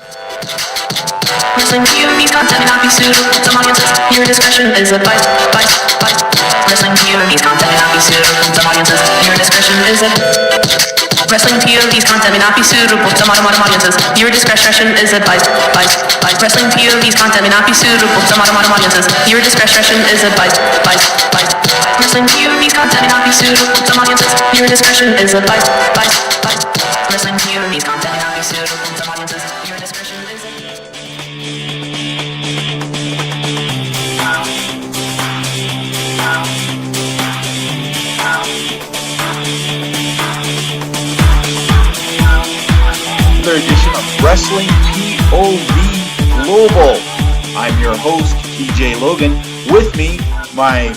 Wrestling POV content may not be suitable to audiences. Your discretion is advised. Wrestling POV content may not be suitable to audiences. Your discretion is advised. Wrestling POV's content may not be suitable to modern audiences. Your discretion is advised. Wrestling POV's content may not be suitable to modern audiences. Your discretion is advised. Wrestling POV's content may not be suitable to audiences. Your discretion is advised. Wrestling POV's content may not be suitable to audiences. Your discretion is advised. Another edition of Wrestling POV Global. I'm your host, TJ Logan. With me, my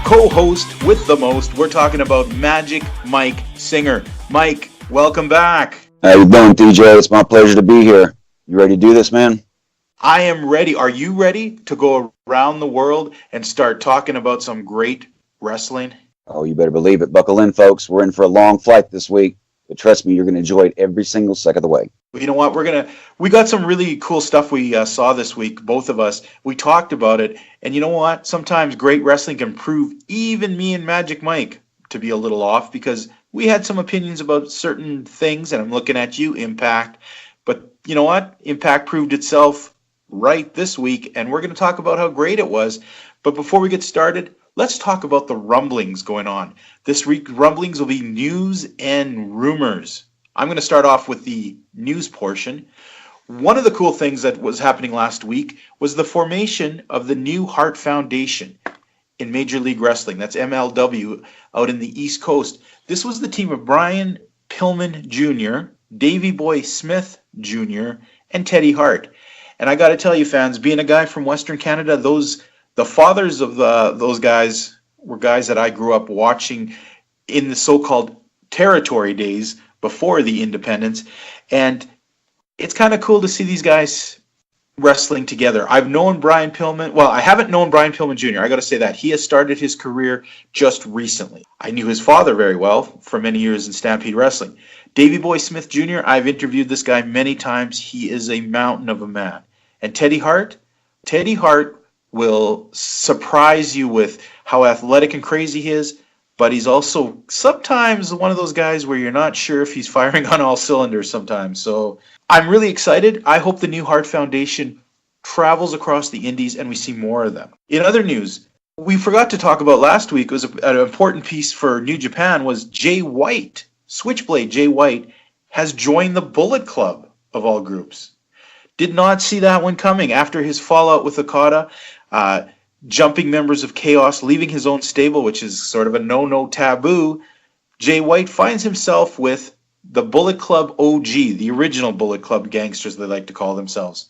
co-host with the most. We're talking about Magic Mike Singer. Mike, welcome back. How you doing, TJ? It's my pleasure to be here. You ready to do this, man? I am ready. Are you ready to go around the world and start talking about some great wrestling? Oh, you better believe it. Buckle in, folks. We're in for a long flight this week. But trust me, you're going to enjoy it every single second of the way. You know what? We got some really cool stuff we saw this week, both of us. We talked about it. And you know what? Sometimes great wrestling can prove even me and Magic Mike to be a little off because we had some opinions about certain things. And I'm looking at you, Impact. But you know what? Impact proved itself right this week. And we're going to talk about how great it was. But before we get started, let's talk about the rumblings going on. This week, rumblings will be news and rumors. I'm going to start off with the news portion. One of the cool things that was happening last week was the formation of the New Heart Foundation in Major League Wrestling. That's MLW out in the East Coast. This was the team of Brian Pillman Jr., Davey Boy Smith Jr., and Teddy Hart. And I got to tell you, fans, being a guy from Western Canada, the fathers of those guys were guys that I grew up watching in the so-called territory days before the independence. And it's kind of cool to see these guys wrestling together. I've known Brian Pillman. Well, I haven't known Brian Pillman Jr. I got to say that. He has started his career just recently. I knew his father very well for many years in Stampede Wrestling. Davey Boy Smith Jr., I've interviewed this guy many times. He is a mountain of a man. And Teddy Hart will surprise you with how athletic and crazy he is, but he's also sometimes one of those guys where you're not sure if he's firing on all cylinders sometimes. So I'm really excited. I hope the New Heart Foundation travels across the Indies and we see more of them. In other news, we forgot to talk about last week, was an important piece for New Japan, was Jay White. Switchblade Jay White has joined the Bullet Club of all groups. Did not see that one coming after his fallout with Okada. Jumping members of Chaos, leaving his own stable, which is sort of a no-no taboo. Jay White finds himself with the Bullet Club OG, the original Bullet Club gangsters they like to call themselves.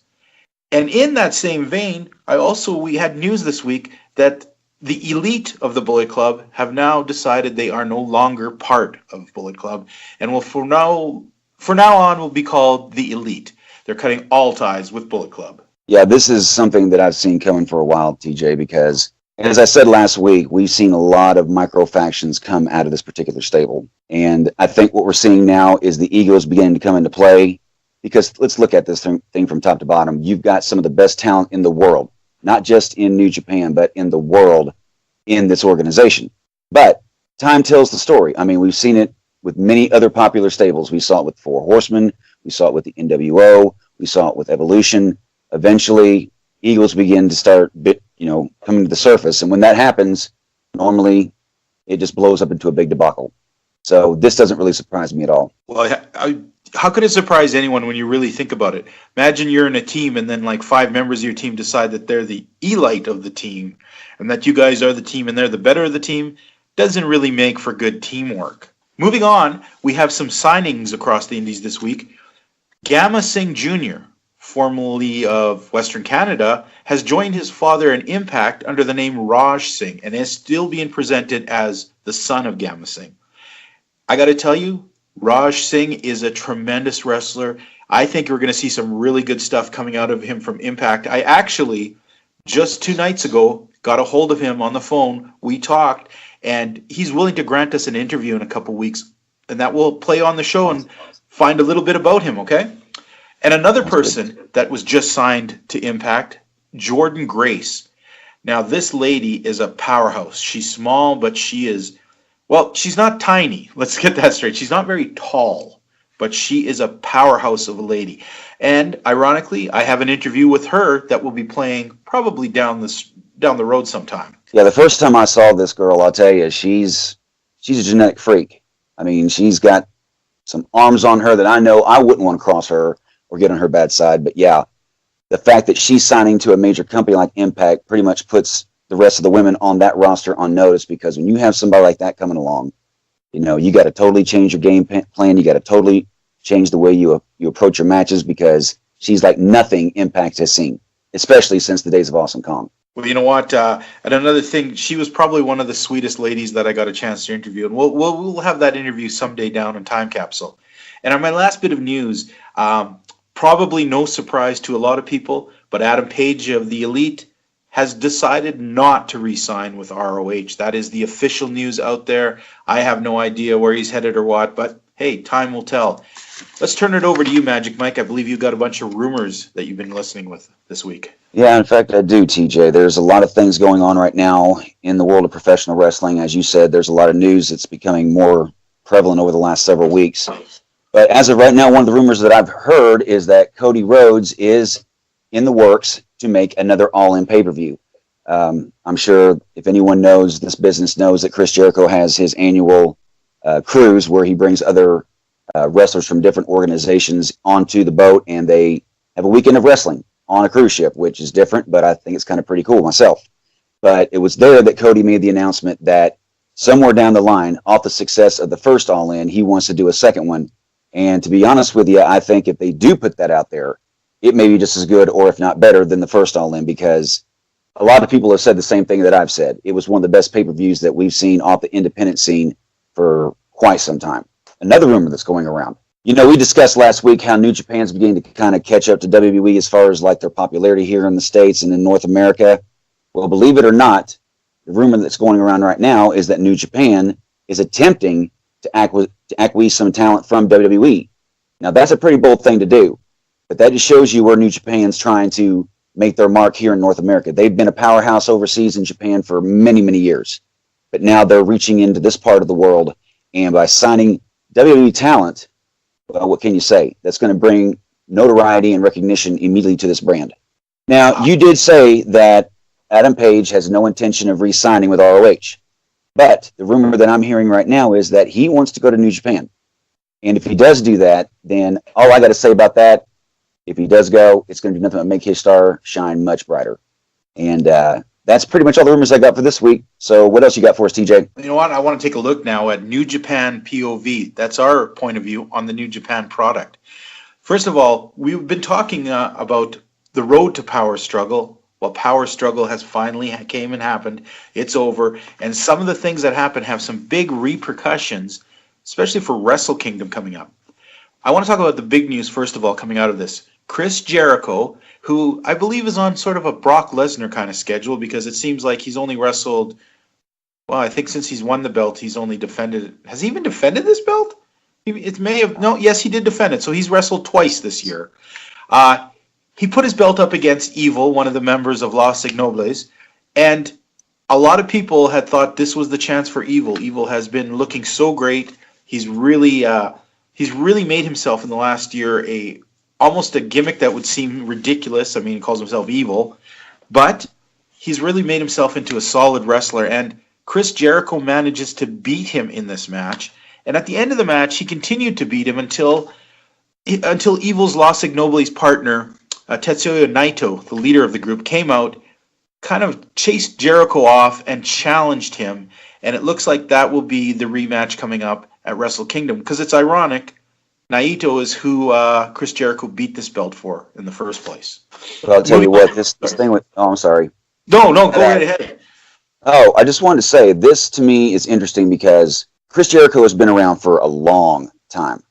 And in that same vein, we had news this week that the elite of the Bullet Club have now decided they are no longer part of Bullet Club and will from now on will be called the Elite. They're cutting all ties with Bullet Club. Yeah, this is something that I've seen coming for a while, TJ, because, as I said last week, we've seen a lot of micro factions come out of this particular stable. And I think what we're seeing now is the egos beginning to come into play, because let's look at this thing from top to bottom. You've got some of the best talent in the world, not just in New Japan, but in the world in this organization. But time tells the story. I mean, we've seen it with many other popular stables. We saw it with Four Horsemen. We saw it with the NWO. We saw it with Evolution. Eventually, egos begin to start, coming to the surface. And when that happens, normally it just blows up into a big debacle. So this doesn't really surprise me at all. Well, how could it surprise anyone when you really think about it? Imagine you're in a team and then like 5 members of your team decide that they're the elite of the team and that you guys are the team and they're the better of the team. Doesn't really make for good teamwork. Moving on, we have some signings across the Indies this week. Gamma Singh Jr., formerly of Western Canada, has joined his father in Impact under the name Raj Singh and is still being presented as the son of Gamma Singh. I got to tell you, Raj Singh is a tremendous wrestler. I think we're going to see some really good stuff coming out of him from Impact. I actually, just 2 nights ago, got a hold of him on the phone. We talked, and he's willing to grant us an interview in a couple weeks, and that will play on the show and find a little bit about him, okay? And another person that was just signed to Impact, Jordan Grace. Now, this lady is a powerhouse. She's small, but she is, well, she's not tiny. Let's get that straight. She's not very tall, but she is a powerhouse of a lady. And ironically, I have an interview with her that will be playing probably down the road sometime. Yeah, the first time I saw this girl, I'll tell you, she's a genetic freak. I mean, she's got some arms on her that I know I wouldn't want to cross her or get on her bad side. But yeah, the fact that she's signing to a major company like Impact pretty much puts the rest of the women on that roster on notice, because when you have somebody like that coming along, you know, you got to totally change your game plan. You got to totally change the way you approach your matches, because she's like nothing Impact has seen, especially since the days of Awesome Kong. Well, you know what? And another thing, she was probably one of the sweetest ladies that I got a chance to interview, and we'll have that interview someday down in Time Capsule. And on my last bit of news, probably no surprise to a lot of people, but Adam Page of the Elite has decided not to re-sign with ROH. That is the official news out there. I have no idea where he's headed or what, but hey, time will tell. Let's turn it over to you, Magic Mike. I believe you've got a bunch of rumors that you've been listening with this week. Yeah, in fact, I do, TJ. There's a lot of things going on right now in the world of professional wrestling. As you said, there's a lot of news that's becoming more prevalent over the last several weeks. But as of right now, one of the rumors that I've heard is that Cody Rhodes is in the works to make another All-In pay-per-view. I'm sure if anyone knows this business knows that Chris Jericho has his annual cruise where he brings other wrestlers from different organizations onto the boat, and they have a weekend of wrestling on a cruise ship, which is different, but I think it's kind of pretty cool myself. But it was there that Cody made the announcement that somewhere down the line, off the success of the first All-In, he wants to do a second one. And to be honest with you, I think if they do put that out there, it may be just as good, or if not better, than the first All-In, because a lot of people have said the same thing that I've said. It was one of the best pay-per-views that we've seen off the independent scene for quite some time. Another rumor that's going around. You know, we discussed last week how New Japan's beginning to kind of catch up to WWE as far as like their popularity here in the States and in North America. Well, believe it or not, the rumor that's going around right now is that New Japan is attempting to acquire some talent from WWE. Now, that's a pretty bold thing to do, but that just shows you where New Japan's trying to make their mark here in North America. They've been a powerhouse overseas in Japan for many, many years, but now they're reaching into this part of the world, and by signing WWE talent, well, what can you say? That's going to bring notoriety and recognition immediately to this brand. Now, you did say that Adam Page has no intention of re-signing with ROH, but the rumor that I'm hearing right now is that he wants to go to New Japan. And if he does do that, then all I got to say about that, if he does go, it's going to do nothing but make his star shine much brighter. And that's pretty much all the rumors I got for this week. So what else you got for us, TJ? You know what? I want to take a look now at New Japan POV. That's our point of view on the New Japan product. First of all, we've been talking about the road to Power Struggle. Well, Power Struggle has finally came and happened. It's over. And some of the things that happen have some big repercussions, especially for Wrestle Kingdom coming up. I want to talk about the big news, first of all, coming out of this. Chris Jericho, who I believe is on sort of a Brock Lesnar kind of schedule, because it seems like he's only wrestled, well, I think since he's won the belt, he's only defended. Has he even defended this belt? It may have. No, yes, he did defend it. So he's wrestled twice this year. He put his belt up against Evil, one of the members of Los Ignobles, and a lot of people had thought this was the chance for Evil. Evil has been looking so great. He's really made himself in the last year almost a gimmick that would seem ridiculous. I mean, he calls himself Evil, but he's really made himself into a solid wrestler, and Chris Jericho manages to beat him in this match. And at the end of the match, he continued to beat him until Evil's Los Ignobles partner, Tetsuya Naito, the leader of the group, came out, kind of chased Jericho off and challenged him. And it looks like that will be the rematch coming up at Wrestle Kingdom, because it's ironic. Naito is who Chris Jericho beat this belt for in the first place. Well, I'll tell you what, this thing with... Oh, I'm sorry. No, go right ahead. Oh, I just wanted to say, this to me is interesting because Chris Jericho has been around for a long time.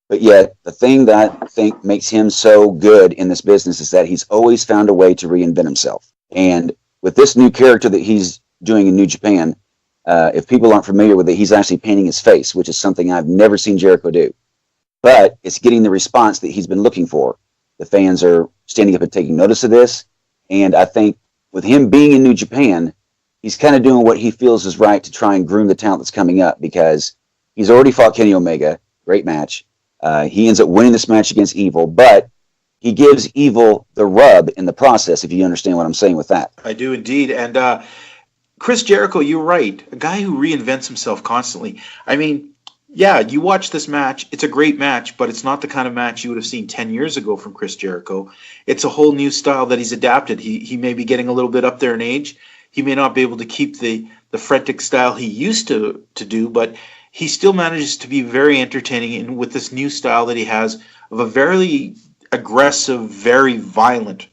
But yet, the thing that I think makes him so good in this business is that he's always found a way to reinvent himself. And with this new character that he's doing in New Japan, if people aren't familiar with it, he's actually painting his face, which is something I've never seen Jericho do. But it's getting the response that he's been looking for. The fans are standing up and taking notice of this. And I think with him being in New Japan, he's kind of doing what he feels is right to try and groom the talent that's coming up, because he's already fought Kenny Omega. Great match. He ends up winning this match against Evil, but he gives Evil the rub in the process, if you understand what I'm saying with that. I do indeed. And Chris Jericho, you're right. A guy who reinvents himself constantly. I mean, yeah, you watch this match. It's a great match, but it's not the kind of match you would have seen 10 years ago from Chris Jericho. It's a whole new style that he's adapted. He may be getting a little bit up there in age. He may not be able to keep the frantic style he used to do, but he still manages to be very entertaining, and with this new style that he has of a very aggressive, very violent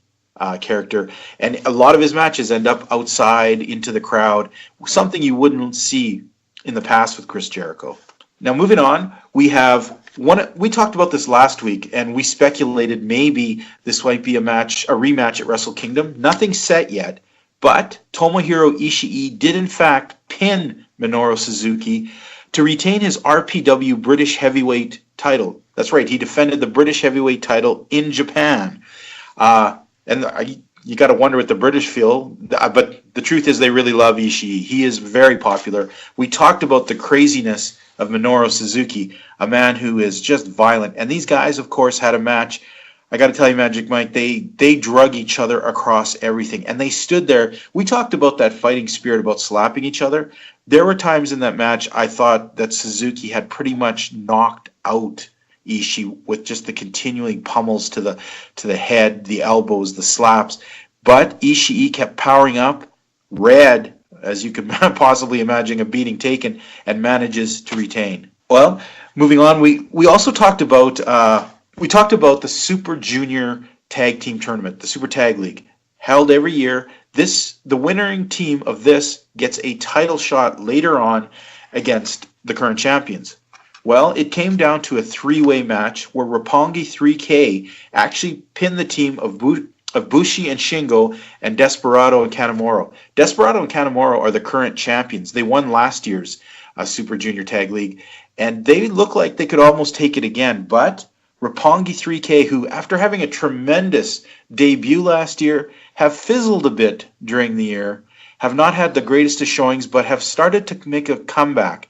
character. And a lot of his matches end up outside into the crowd, something you wouldn't see in the past with Chris Jericho. Now, moving on, we have we talked about this last week, and we speculated maybe this might be a rematch at Wrestle Kingdom. Nothing set yet, but Tomohiro Ishii did in fact pin Minoru Suzuki to retain his RPW British Heavyweight title. That's right, he defended the British Heavyweight title in Japan. You got to wonder what the British feel, but the truth is they really love Ishii. He is very popular. We talked about the craziness of Minoru Suzuki, a man who is just violent. And these guys, of course, had a match. I got to tell you, Magic Mike, they drug each other across everything. And they stood there. We talked about that fighting spirit, about slapping each other. There were times in that match I thought that Suzuki had pretty much knocked out Ishii with just the continuing pummels to the head, the elbows, the slaps. But Ishii kept powering up, red, as you could possibly imagine, a beating taken, and manages to retain. Well, moving on, we also talked about the Super Junior Tag Team Tournament, the Super Tag League, held every year. The winning team of this gets a title shot later on against the current champions. Well, it came down to a three-way match where Roppongi 3K actually pinned the team of Bushi and Shingo and Desperado and Kanemaru. Desperado and Kanemaru are the current champions. They won last year's Super Junior Tag League, and they look like they could almost take it again. But Roppongi 3K, who after having a tremendous debut last year, have fizzled a bit during the year, have not had the greatest of showings, but have started to make a comeback.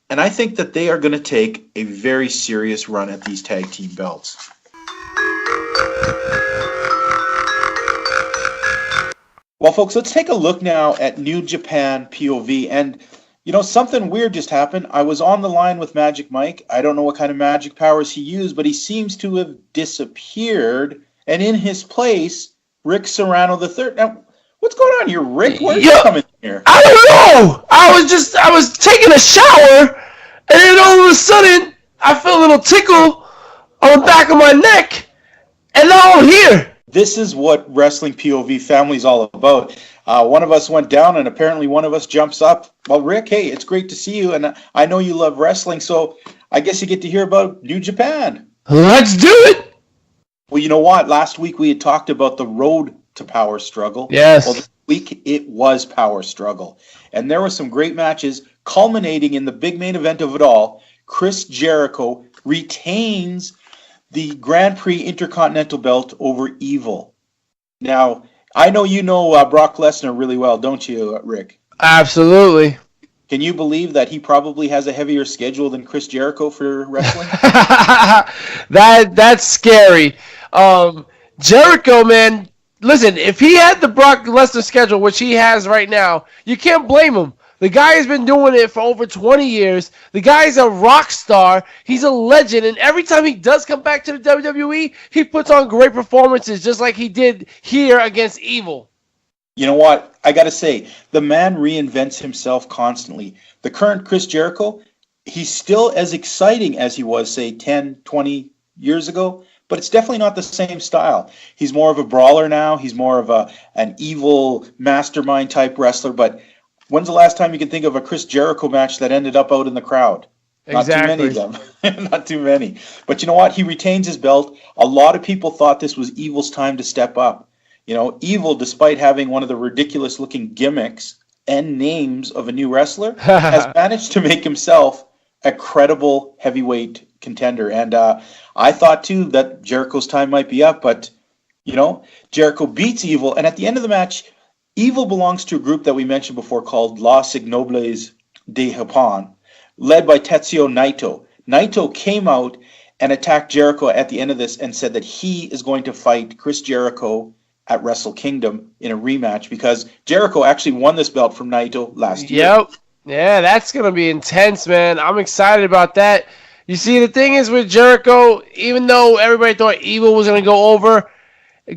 And I think that they are going to take a very serious run at these tag team belts. Well, folks, let's take a look now at New Japan POV. And, something weird just happened. I was on the line with Magic Mike. I don't know what kind of magic powers he used, but he seems to have disappeared. And in his place, Rick Serrano III. Now, what's going on here, Rick? Where's you coming here? I don't know. I was taking a shower, and then all of a sudden, I feel a little tickle on the back of my neck, and now I'm here. This is what Wrestling POV family is all about. One of us went down, and apparently one of us jumps up. Well, Rick, hey, it's great to see you, and I know you love wrestling, so I guess you get to hear about New Japan. Let's do it. Well, you know what? Last week we had talked about the road to power struggle. Yes. Well, this week it was power struggle. And there were some great matches culminating in the big main event of it all. Chris Jericho retains the Grand Prix Intercontinental belt over Evil. Now, I know you know Brock Lesnar really well, don't you, Rick? Absolutely. Can you believe that he probably has a heavier schedule than Chris Jericho for wrestling? That's scary. Jericho, man, listen, if he had the Brock Lesnar schedule, which he has right now, you can't blame him. The guy has been doing it for over 20 years. The guy's a rock star. He's a legend. And every time he does come back to the WWE, he puts on great performances, just like he did here against Evil. You know what? I got to say, the man reinvents himself constantly. The current Chris Jericho, he's still as exciting as he was, say, 10, 20 years ago, but it's definitely not the same style. He's more of a brawler now. He's more of an evil mastermind type wrestler. But when's the last time you can think of a Chris Jericho match that ended up out in the crowd? Exactly. Not too many of them. Not too many. But you know what? He retains his belt. A lot of people thought this was Evil's time to step up. Evil, despite having one of the ridiculous-looking gimmicks and names of a new wrestler, has managed to make himself a credible heavyweight contender. And I thought too that Jericho's time might be up, but Jericho beats Evil, and at the end of the match, Evil belongs to a group that we mentioned before called Los Ignobles de Japón, led by Tetsuya Naito. Naito came out and attacked Jericho at the end of this and said that he is going to fight Chris Jericho at Wrestle Kingdom in a rematch because Jericho actually won this belt from Naito last year. Yep. Yeah, that's going to be intense, man. I'm excited about that. You see, the thing is with Jericho, even though everybody thought Evil was going to go over,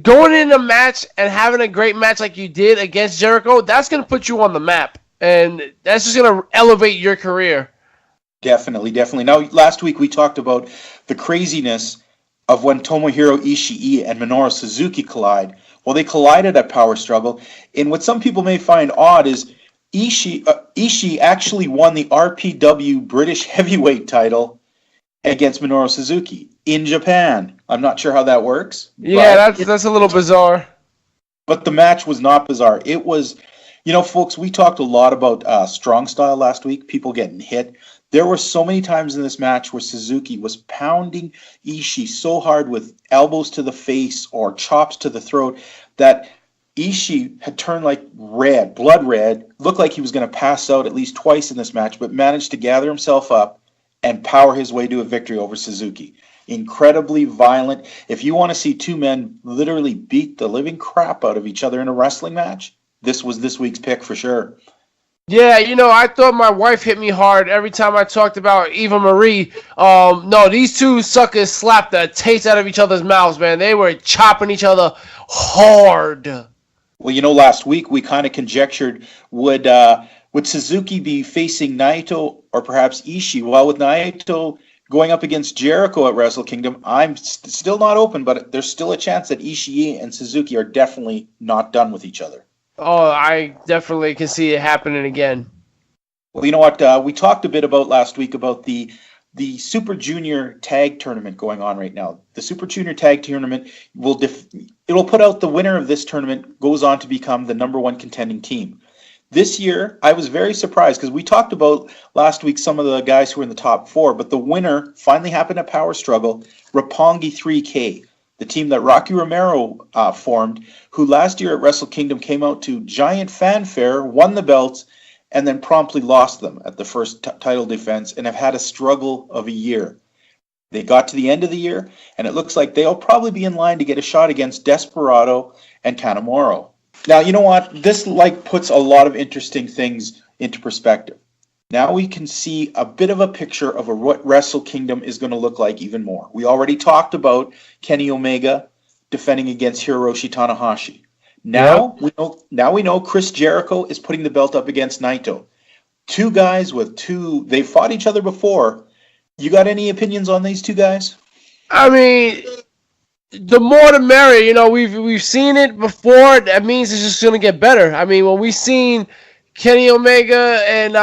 going in a match and having a great match like you did against Jericho, that's going to put you on the map. And that's just going to elevate your career. Definitely. Now, last week we talked about the craziness of when Tomohiro Ishii and Minoru Suzuki collide. Well, they collided at Power Struggle. And what some people may find odd is Ishii actually won the RPW British Heavyweight title against Minoru Suzuki in Japan. I'm not sure how that works. Yeah, that's a little bizarre. But the match was not bizarre. It was, folks, we talked a lot about strong style last week, people getting hit. There were so many times in this match where Suzuki was pounding Ishii so hard with elbows to the face or chops to the throat that Ishii had turned like red, blood red, looked like he was going to pass out at least twice in this match, but managed to gather himself up and power his way to a victory over Suzuki. Incredibly violent. If you want to see two men literally beat the living crap out of each other in a wrestling match, this was this week's pick for sure. Yeah, I thought my wife hit me hard every time I talked about Eva Marie. No, these two suckers slapped the taste out of each other's mouths, man. They were chopping each other hard. Well, last week we kind of conjectured would Suzuki be facing Naito or perhaps Ishii? Well, with Naito going up against Jericho at Wrestle Kingdom, I'm still not open, but there's still a chance that Ishii and Suzuki are definitely not done with each other. Oh, I definitely can see it happening again. Well, you know what? We talked a bit about last week about the Super Junior Tag Tournament going on right now. The Super Junior Tag Tournament it'll put out the winner of this tournament goes on to become the number one contending team. This year, I was very surprised because we talked about last week some of the guys who were in the top four, but the winner finally happened at Power Struggle, Roppongi 3K. The team that Rocky Romero formed, who last year at Wrestle Kingdom came out to giant fanfare, won the belts, and then promptly lost them at the first title defense and have had a struggle of a year. They got to the end of the year, and it looks like they'll probably be in line to get a shot against Desperado and Kanemaru. Now, you know what? This puts a lot of interesting things into perspective. Now we can see a bit of a picture of what Wrestle Kingdom is going to look like even more. We already talked about Kenny Omega defending against Hiroshi Tanahashi. Now we know Chris Jericho is putting the belt up against Naito. Two guys they fought each other before. You got any opinions on these two guys? I mean, the more the merrier. We've seen it before. That means it's just going to get better. I mean, when we seen Kenny Omega and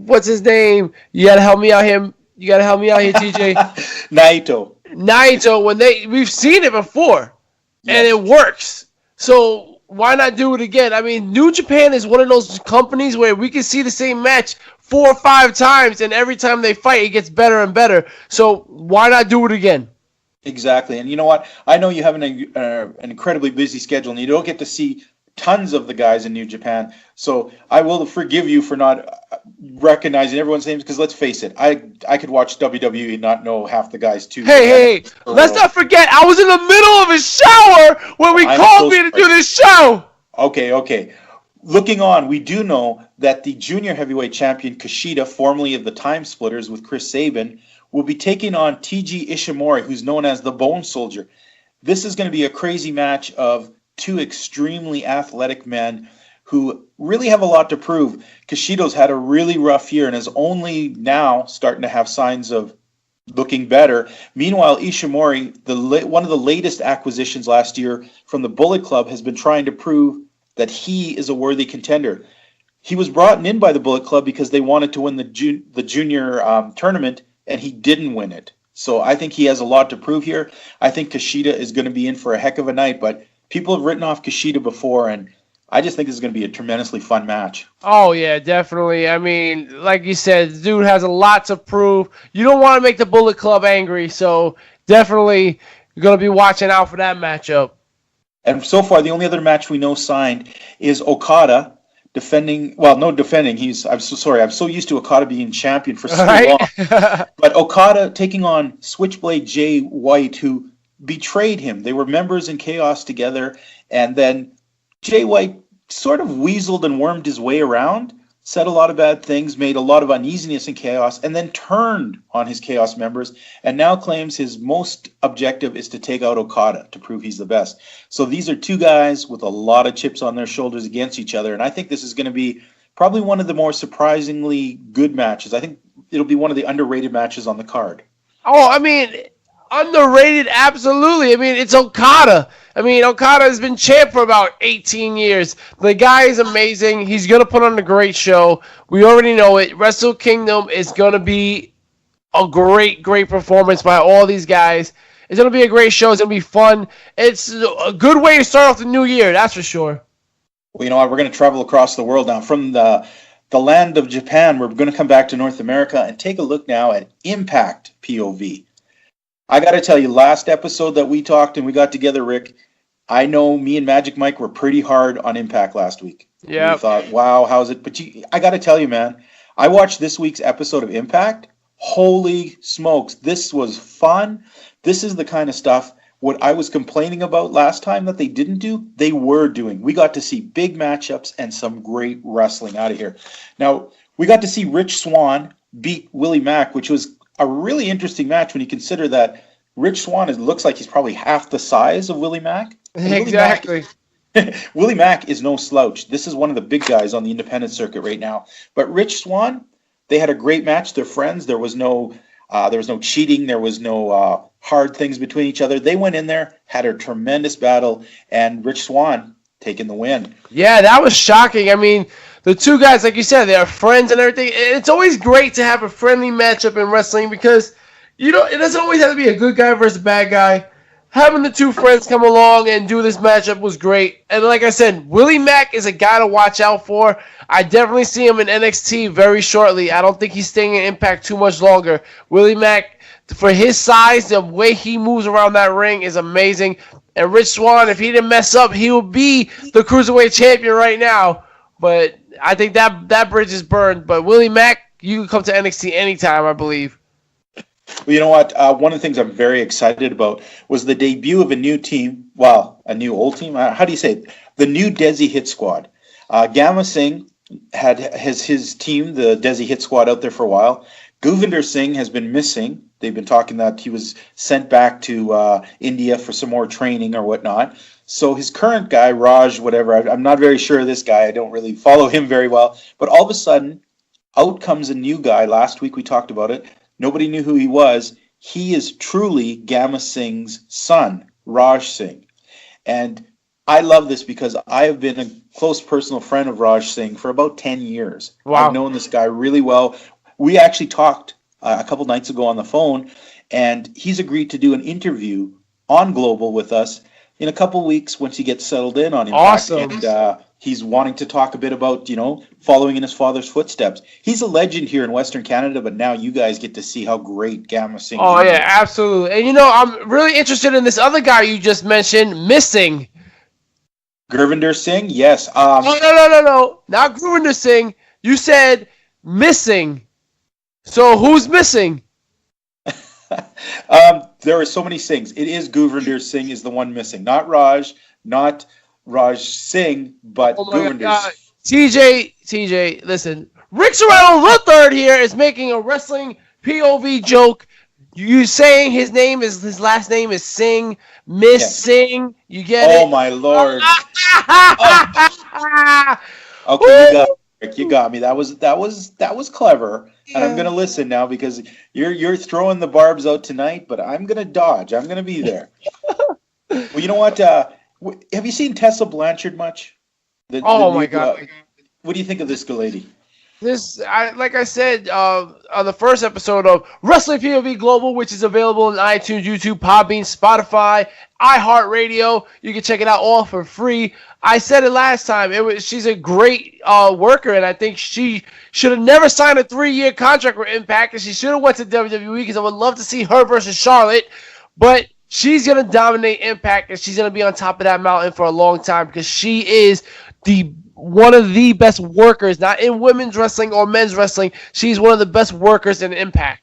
what's his name? You gotta help me out here. TJ. Naito. We've seen it before, yes. And it works. So why not do it again? I mean, New Japan is one of those companies where we can see the same match 4 or 5 times, and every time they fight, it gets better and better. So why not do it again? Exactly. And you know what? I know you have an incredibly busy schedule, and you don't get to see tons of the guys in New Japan, so I will forgive you for not recognizing everyone's names, because let's face it, I could watch WWE and not know half the guys too. Hey, let's not forget, I was in the middle of a shower when we called me to do this show. Okay. Looking on, we do know that the junior heavyweight champion Kushida, formerly of the Time Splitters with Chris Sabin, will be taking on TG Ishimori, who's known as the Bone Soldier. This is going to be a crazy match of two extremely athletic men who really have a lot to prove. Kushida's had a really rough year and is only now starting to have signs of looking better. Meanwhile, Ishimori, one of the latest acquisitions last year from the Bullet Club, has been trying to prove that he is a worthy contender. He was brought in by the Bullet Club because they wanted to win the junior tournament, and he didn't win it. So I think he has a lot to prove here. I think Kushida is going to be in for a heck of a night, but people have written off Kushida before, and I just think this is going to be a tremendously fun match. Oh, yeah, definitely. I mean, like you said, the dude has a lot to prove. You don't want to make the Bullet Club angry, so definitely you're going to be watching out for that matchup. And so far, the only other match we know signed is Okada defending. Well, no defending. I'm so sorry. I'm so used to Okada being champion for so long. But Okada taking on Switchblade Jay White, who betrayed him. They were members in Chaos together, and then Jay White sort of weaseled and wormed his way around, said a lot of bad things, made a lot of uneasiness in Chaos, and then turned on his Chaos members, and now claims his most objective is to take out Okada to prove he's the best. So these are two guys with a lot of chips on their shoulders against each other, and I think this is going to be probably one of the more surprisingly good matches. I think it'll be one of the underrated matches on the card. Oh, I mean, underrated, absolutely. I mean, it's Okada. I mean, Okada has been champ for about 18 years. The guy is amazing. He's going to put on a great show. We already know it. Wrestle Kingdom is going to be a great, great performance by all these guys. It's going to be a great show. It's going to be fun. It's a good way to start off the new year, that's for sure. Well, you know what? We're going to travel across the world now. From the land of Japan, we're going to come back to North America and take a look now at Impact POV. I got to tell you, last episode that we talked and we got together, Rick, I know me and Magic Mike were pretty hard on Impact last week. Yeah. We thought, wow, how's it? But I got to tell you, man, I watched this week's episode of Impact. Holy smokes, this was fun. This is the kind of stuff what I was complaining about last time that they didn't do, they were doing. We got to see big matchups and some great wrestling out of here. Now, we got to see Rich Swann beat Willie Mack, which was a really interesting match when you consider that Rich Swann looks like he's probably half the size of Willie Mack. Exactly. Willie Mack is no slouch. This is one of the big guys on the independent circuit right now. But Rich Swann, they had a great match. They're friends. There was no cheating. There was no hard things between each other. They went in there, had a tremendous battle, and Rich Swann taking the win. Yeah, that was shocking. I mean, the two guys, like you said, they're friends and everything. It's always great to have a friendly matchup in wrestling because, you know, it doesn't always have to be a good guy versus a bad guy. Having the two friends come along and do this matchup was great. And like I said, Willie Mack is a guy to watch out for. I definitely see him in NXT very shortly. I don't think he's staying in Impact too much longer. Willie Mack, for his size, the way he moves around that ring is amazing. And Rich Swann, if he didn't mess up, he would be the Cruiserweight champion right now. But I think that bridge is burned. But Willie Mack, you can come to NXT anytime, I believe. Well, you know what? One of the things I'm very excited about was the debut of a new team. Well, a new old team. How do you say it? The new Desi Hit Squad. Gamma Singh has his team, the Desi Hit Squad, out there for a while. Govinder Singh has been missing. They've been talking that he was sent back to India for some more training or whatnot. So his current guy, Raj, whatever, I'm not very sure of this guy. I don't really follow him very well. But all of a sudden, out comes a new guy. Last week we talked about it. Nobody knew who he was. He is truly Gamma Singh's son, Raj Singh. And I love this because I have been a close personal friend of Raj Singh for about 10 years. Wow. I've known this guy really well. We actually talked a couple nights ago on the phone, and he's agreed to do an interview on Global with us in a couple weeks once he gets settled in on Impact. Awesome. And he's wanting to talk a bit about, following in his father's footsteps. He's a legend here in Western Canada, but now you guys get to see how great Gamma Singh is. Oh, yeah, absolutely. And, I'm really interested in this other guy you just mentioned, Missing. Gurvinder Singh? Yes. No. Not Gurvinder Singh. You said Missing. So who's missing? There are so many Singhs. It is Gurvinder Singh is the one missing. Not Raj Singh, but Gurvinder Singh. TJ, listen. Rick Serrano III here is making a wrestling POV joke. You saying his last name is Singh, Singh. You get it? Oh my Lord. Okay, you got me. That was clever. Yeah. And I'm gonna listen now because you're throwing the barbs out tonight, but I'm gonna dodge. I'm gonna be there. Well, you know what? Have you seen Tessa Blanchard much? My God. What do you think of this lady? Like I said on the first episode of Wrestling POV Global, which is available on iTunes, YouTube, Podbean, Spotify, iHeartRadio. You can check it out all for free. I said it last time. She's a great worker, and I think she should have never signed a 3-year contract with Impact, and she should have went to WWE because I would love to see her versus Charlotte. But she's gonna dominate Impact, and she's gonna be on top of that mountain for a long time because she is one of the best workers, not in women's wrestling or men's wrestling. She's one of the best workers in Impact.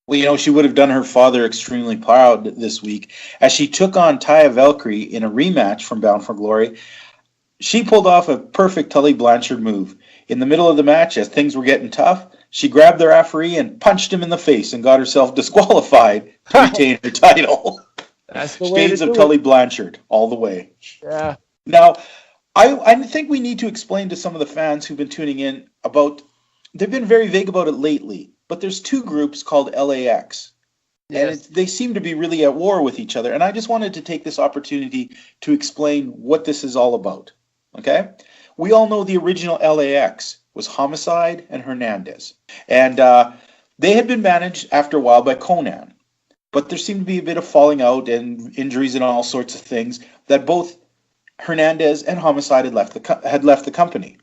Well, she would have done her father extremely proud this week as she took on Taya Valkyrie in a rematch from Bound for Glory. She pulled off a perfect Tully Blanchard move. In the middle of the match, as things were getting tough, she grabbed the referee and punched him in the face and got herself disqualified to retain her title. That's the way Shades to of do Tully Blanchard all the way. Yeah. Now, I think we need to explain to some of the fans who've been tuning in about, they've been very vague about it lately, but there's two groups called LAX. Yes. And they seem to be really at war with each other. And I just wanted to take this opportunity to explain what this is all about. Okay? We all know the original LAX was Homicide and Hernandez. And they had been managed after a while by Conan. But there seemed to be a bit of falling out and injuries and all sorts of things that both Hernandez and Homicide had left the company.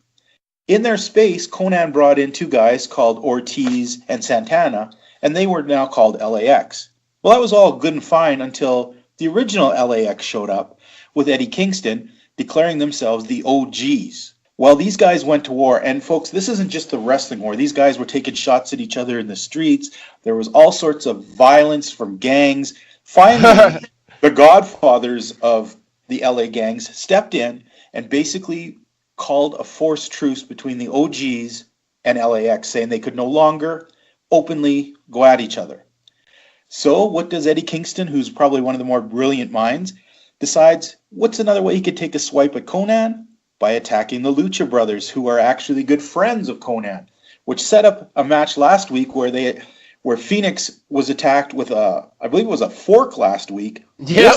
In their space, Conan brought in two guys called Ortiz and Santana, and they were now called LAX. Well, that was all good and fine until the original LAX showed up with Eddie Kingston declaring themselves the OGs. Well, these guys went to war, and folks, this isn't just the wrestling war. These guys were taking shots at each other in the streets. There was all sorts of violence from gangs. Finally, the godfathers of the LA gangs stepped in and basically called a forced truce between the OGs and LAX, saying they could no longer openly go at each other. So what does Eddie Kingston, who's probably one of the more brilliant minds, decides what's another way he could take a swipe at Conan? By attacking the Lucha Brothers, who are actually good friends of Conan, which set up a match last week where Phoenix was attacked with I believe it was a fork last week. Yep.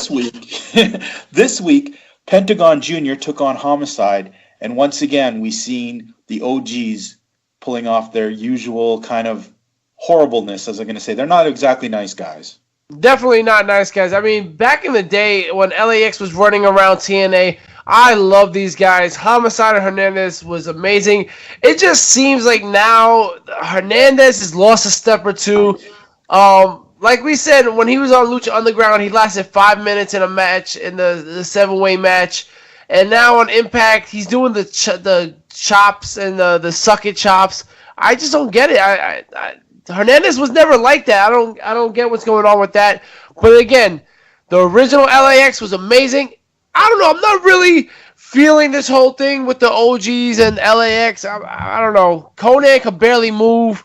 This week, Pentagon Jr. took on Homicide, and once again, we seen the OGs pulling off their usual kind of horribleness, as I'm going to say. They're not exactly nice guys. Definitely not nice guys. I mean, back in the day when LAX was running around TNA, I love these guys. Homicide and Hernandez was amazing. It just seems like now Hernandez has lost a step or two. Like we said, when he was on Lucha Underground, he lasted 5 minutes in a match, in the 7-way match. And now on Impact, he's doing the chops and the suck it chops. I just don't get it. Hernandez was never like that. I don't get what's going on with that. But again, the original LAX was amazing. I don't know. I'm not really feeling this whole thing with the OGs and LAX. I don't know. Conan could barely move.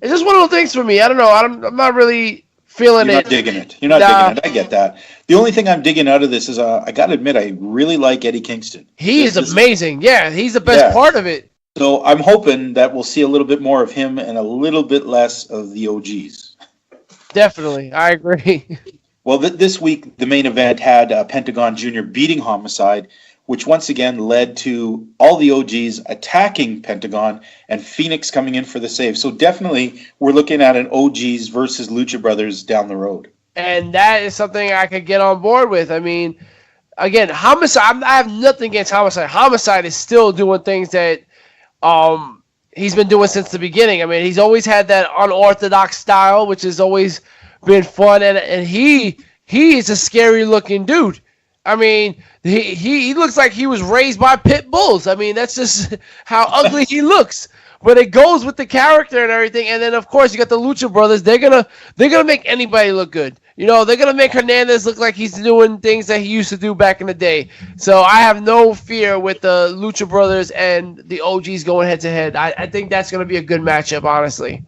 It's just one of those things for me. I don't know. I'm not really feeling it. You're not digging it. You're not digging it. I get that. The only thing I'm digging out of this is I got to admit, I really like Eddie Kingston. He is amazing. Yeah, he's the best part of it. So I'm hoping that we'll see a little bit more of him and a little bit less of the OGs. Definitely. I agree. Well, this week, the main event had Pentagon Jr. beating Homicide, which once again led to all the OGs attacking Pentagon and Phoenix coming in for the save. So definitely, we're looking at an OGs versus Lucha Brothers down the road. And that is something I could get on board with. I mean, again, Homicide, I have nothing against Homicide. Homicide is still doing things that he's been doing since the beginning. I mean, he's always had that unorthodox style, which has always been fun, and he is a scary looking dude. I mean, he looks like he was raised by pit bulls. I mean, that's just how ugly he looks. But it goes with the character and everything. And then of course you got the Lucha Brothers. They're gonna make anybody look good. You know, they're gonna make Hernandez look like he's doing things that he used to do back in the day. So I have no fear with the Lucha Brothers and the OGs going head to head. I think that's gonna be a good matchup, honestly.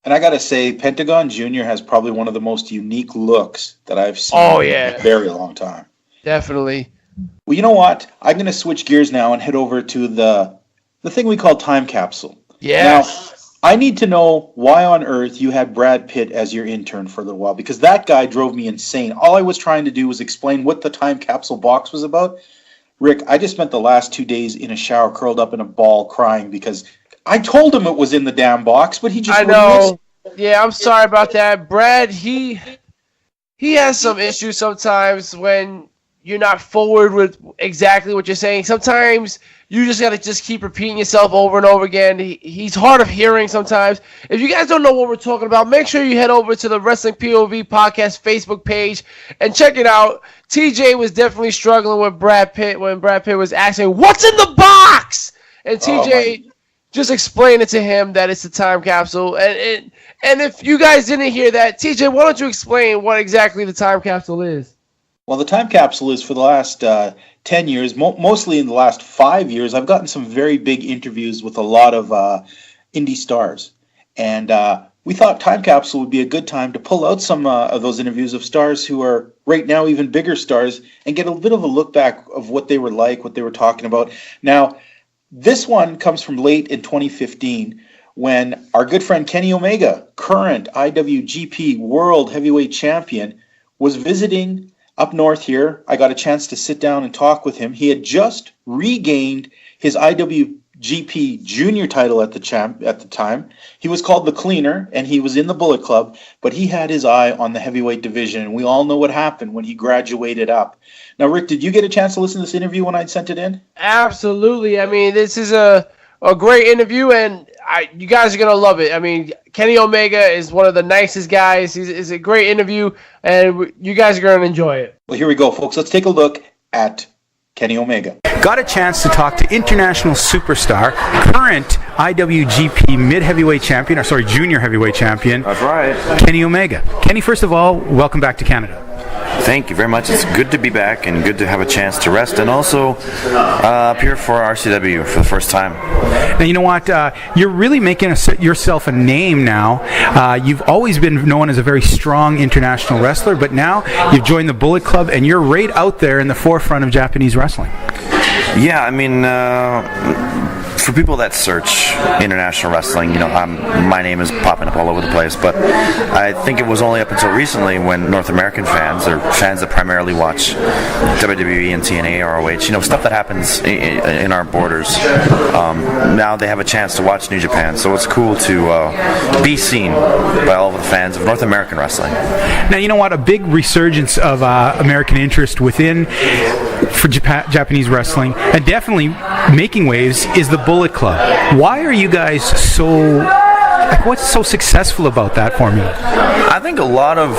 And I gotta say, Pentagon Jr. has probably one of the most unique looks that I've seen in a very long time. Definitely. Well, you know what? I'm gonna switch gears now and head over to the thing we call time capsule. Yeah. Now, I need to know why on earth you had Brad Pitt as your intern for a little while, because that guy drove me insane. All I was trying to do was explain what the time capsule box was about. Rick, I just spent the last 2 days in a shower curled up in a ball crying because I told him it was in the damn box, but he just I know. Yeah, I'm sorry about that. Brad, he has some issues sometimes when you're not forward with exactly what you're saying. Sometimes you just got to just keep repeating yourself over and over again. He's hard of hearing sometimes. If you guys don't know what we're talking about, make sure you head over to the Wrestling POV Podcast Facebook page and check it out. TJ was definitely struggling with Brad Pitt when Brad Pitt was asking, "What's in the box?" And TJ just explained it to him that it's a time capsule. And if you guys didn't hear that, TJ, why don't you explain what exactly the time capsule is? Well, the time capsule is for the last 10 years, mostly in the last 5 years, I've gotten some very big interviews with a lot of indie stars. And we thought time capsule would be a good time to pull out some of those interviews of stars who are right now even bigger stars and get a bit of a look back of what they were like, what they were talking about. Now, this one comes from late in 2015 when our good friend Kenny Omega, current IWGP World Heavyweight Champion, was visiting up north here. I got a chance to sit down and talk with him. He had just regained his IWGP Junior title at the time. He was called the Cleaner, and he was in the Bullet Club, but he had his eye on the heavyweight division, and we all know what happened when he graduated up. Now, Rick, did you get a chance to listen to this interview when I sent it in? Absolutely. I mean, this is a great interview, and you guys are going to love it. I mean, Kenny Omega is one of the nicest guys. It's a great interview, and you guys are going to enjoy it. Well, here we go, folks. Let's take a look at Kenny Omega. Got a chance to talk to international superstar, current IWGP Junior Heavyweight Champion. That's right. Kenny Omega. Kenny, first of all, welcome back to Canada. Thank you very much. It's good to be back and good to have a chance to rest and also appear for RCW for the first time. Now, you know what? You're really making yourself a name now. You've always been known as a very strong international wrestler, but now you've joined the Bullet Club and you're right out there in the forefront of Japanese wrestling. Yeah, I mean, for people that search international wrestling, you know, my name is popping up all over the place, but I think it was only up until recently when North American fans, or fans that primarily watch WWE and TNA, ROH, you know, stuff that happens in our borders, now they have a chance to watch New Japan, so it's cool to be seen by all of the fans of North American wrestling. Now, you know what? A big resurgence of American interest for Japanese wrestling, and definitely making waves, is the Bullet Club. Why are you guys what's so successful about that formula? I think a lot of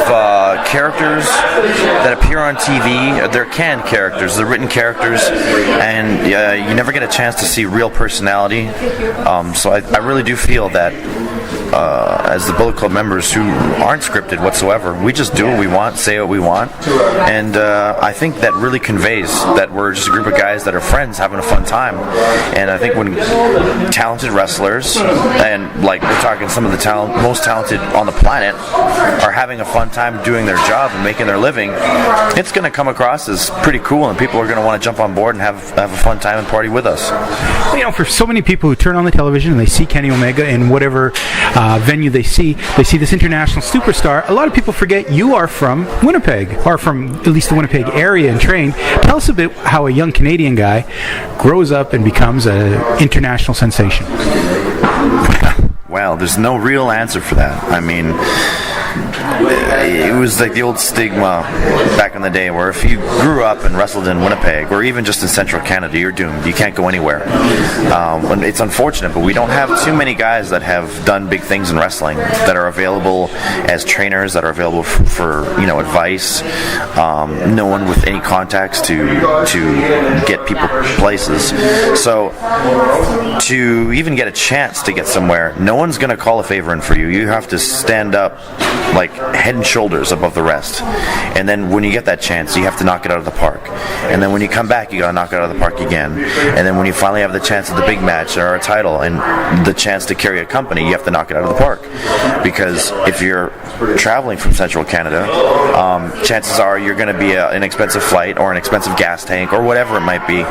characters that appear on TV, they're canned characters, they're written characters, and you never get a chance to see real personality. So I really do feel that as the Bullet Club members who aren't scripted whatsoever, we just do what we want, say what we want, and I think that really conveys that we're just a group of guys that are friends having a fun time. And I think when talented wrestlers, and like we're talking some of the most talented on the planet, are having a fun time doing their job and making their living, it's going to come across as pretty cool, and people are going to want to jump on board and have a fun time and party with us. You know, for so many people who turn on the television and they see Kenny Omega in whatever venue they see this international superstar, a lot of people forget you are from Winnipeg, or from at least the Winnipeg area, and trained. Tell us a bit how a young Canadian guy grows up and becomes an international sensation. Well, there's no real answer for that. I mean, it was like the old stigma back in the day where if you grew up and wrestled in Winnipeg or even just in central Canada, you're doomed. You can't go anywhere. And it's unfortunate, but we don't have too many guys that have done big things in wrestling that are available as trainers, that are available for advice. No one with any contacts to get people places. So to even get a chance to get somewhere, no one's going to call a favor in for you. You have to stand up like head and shoulders above the rest, and then when you get that chance, you have to knock it out of the park, and then when you come back, you gotta knock it out of the park again, and then when you finally have the chance at the big match or a title and the chance to carry a company, you have to knock it out of the park. Because if you're traveling from central Canada, chances are you're going to be an expensive flight or an expensive gas tank or whatever it might be.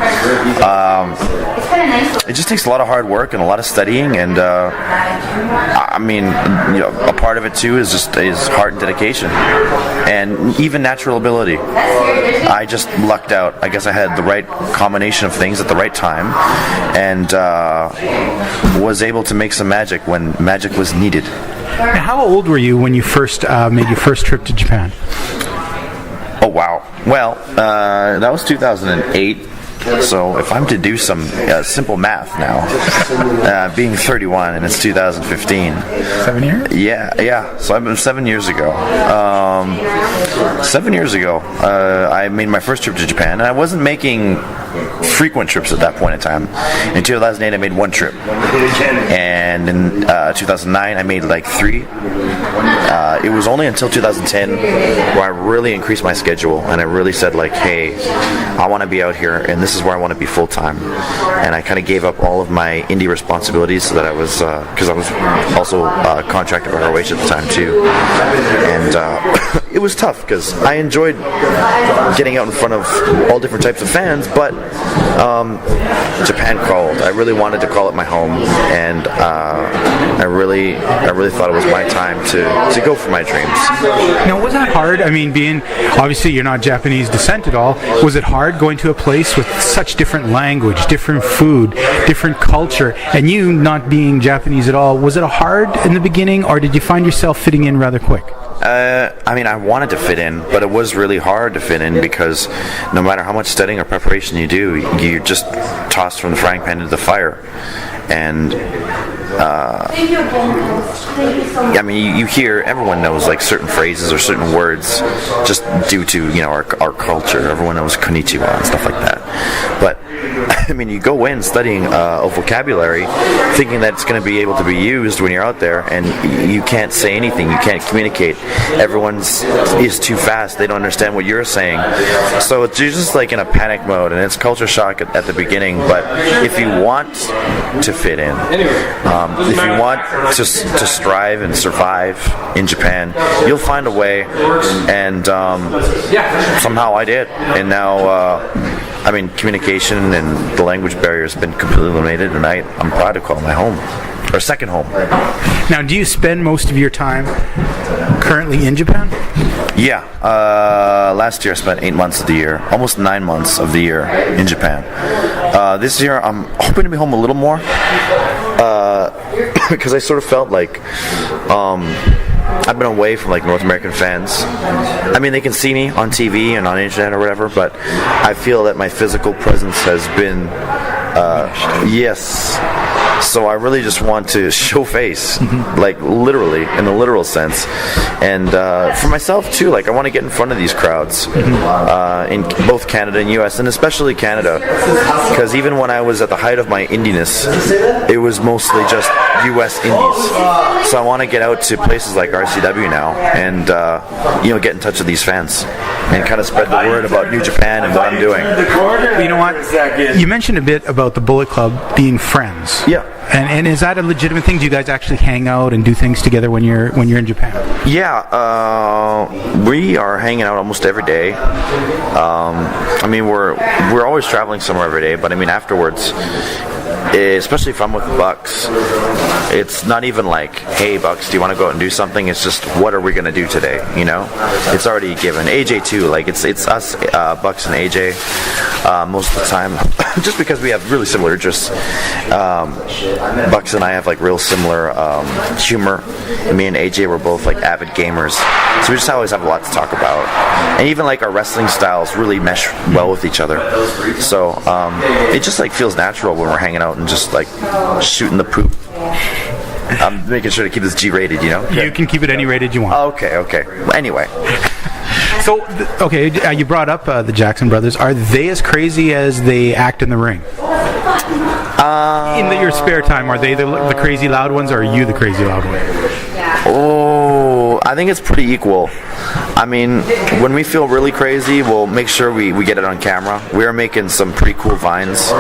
It just takes a lot of hard work and a lot of studying, and I mean, a part of it too is heart and dedication, and even natural ability. I just lucked out. I guess I had the right combination of things at the right time, and was able to make some magic when magic was needed. Now, how old were you when you first made your first trip to Japan? Oh wow! Well, that was 2008. So if I'm to do some simple math now, being 31 and it's 2015. 7 years? Yeah. So I've been 7 years ago. 7 years ago, I made my first trip to Japan, and I wasn't making frequent trips at that point in time. In 2008, I made one trip, and in 2009, I made like 3. It was only until 2010 where I really increased my schedule, and I really said like, hey, I want to be out here, and this is where I want to be full time. And I kind of gave up all of my indie responsibilities so that I was, because I was also contracted by ROH at the time too, and it was tough because I enjoyed getting out in front of all different types of fans, but Japan called. I really wanted to call it my home, and I really thought it was my time to go for my dreams. Now, was that hard? I mean, being obviously you're not Japanese descent at all. Was it hard going to a place with such different language, different food, different culture, and you not being Japanese at all? Was it hard in the beginning, or did you find yourself fitting in rather quick? I mean, I wanted to fit in, but it was really hard to fit in because no matter how much studying or preparation you do, you're just tossed from the frying pan into the fire. And I mean, you hear, everyone knows like certain phrases or certain words just due to, our culture. Everyone knows konnichiwa and stuff like that. But I mean, you go in studying a vocabulary thinking that it's going to be able to be used when you're out there, and you can't say anything, you can't communicate. Everyone's is too fast, they don't understand what you're saying. So you're just like in a panic mode, and it's culture shock at the beginning. But if you want to fit in, if you want to strive and survive in Japan, you'll find a way, and somehow I did. And now I mean, communication and the language barrier has been completely eliminated, and I'm proud to call it my home, or second home. Now, do you spend most of your time currently in Japan? Yeah. Last year I spent 8 months of the year, almost 9 months of the year in Japan. This year I'm hoping to be home a little more, because I sort of felt like I've been away from like North American fans. I mean, they can see me on TV and on internet or whatever, but I feel that my physical presence has been yes. So I really just want to show face, like literally, in the literal sense. And for myself too, like I want to get in front of these crowds in both Canada and US, and especially Canada, because even when I was at the height of my indiness, it was mostly just US indies. So I want to get out to places like RCW now, and get in touch with these fans and kind of spread the word about New Japan and what I'm doing. You know what? You mentioned a bit about the Bullet Club being friends. Yeah. And is that a legitimate thing? Do you guys actually hang out and do things together when you're in Japan? Yeah, we are hanging out almost every day. I mean, we're always traveling somewhere every day, but I mean afterwards, especially if I'm with Bucks, it's not even like, hey Bucks, do you want to go out and do something? It's just, what are we going to do today? It's already given. AJ too, like it's us, Bucks and AJ most of the time, just because we have really similar interests. Bucks and I have like real similar humor, and me and AJ were both like avid gamers, so we just always have a lot to talk about, and even like our wrestling styles really mesh well with each other. So it just like feels natural when we're hanging out and just like shooting the poop. I'm making sure to keep this G-rated, You can keep it any rated you want. Okay. Anyway. So, you brought up the Jackson brothers. Are they as crazy as they act in the ring? In your spare time, are they the crazy loud ones, or are you the crazy loud one? Oh, I think it's pretty equal. I mean, when we feel really crazy, we'll make sure we get it on camera. We are making some pretty cool vines in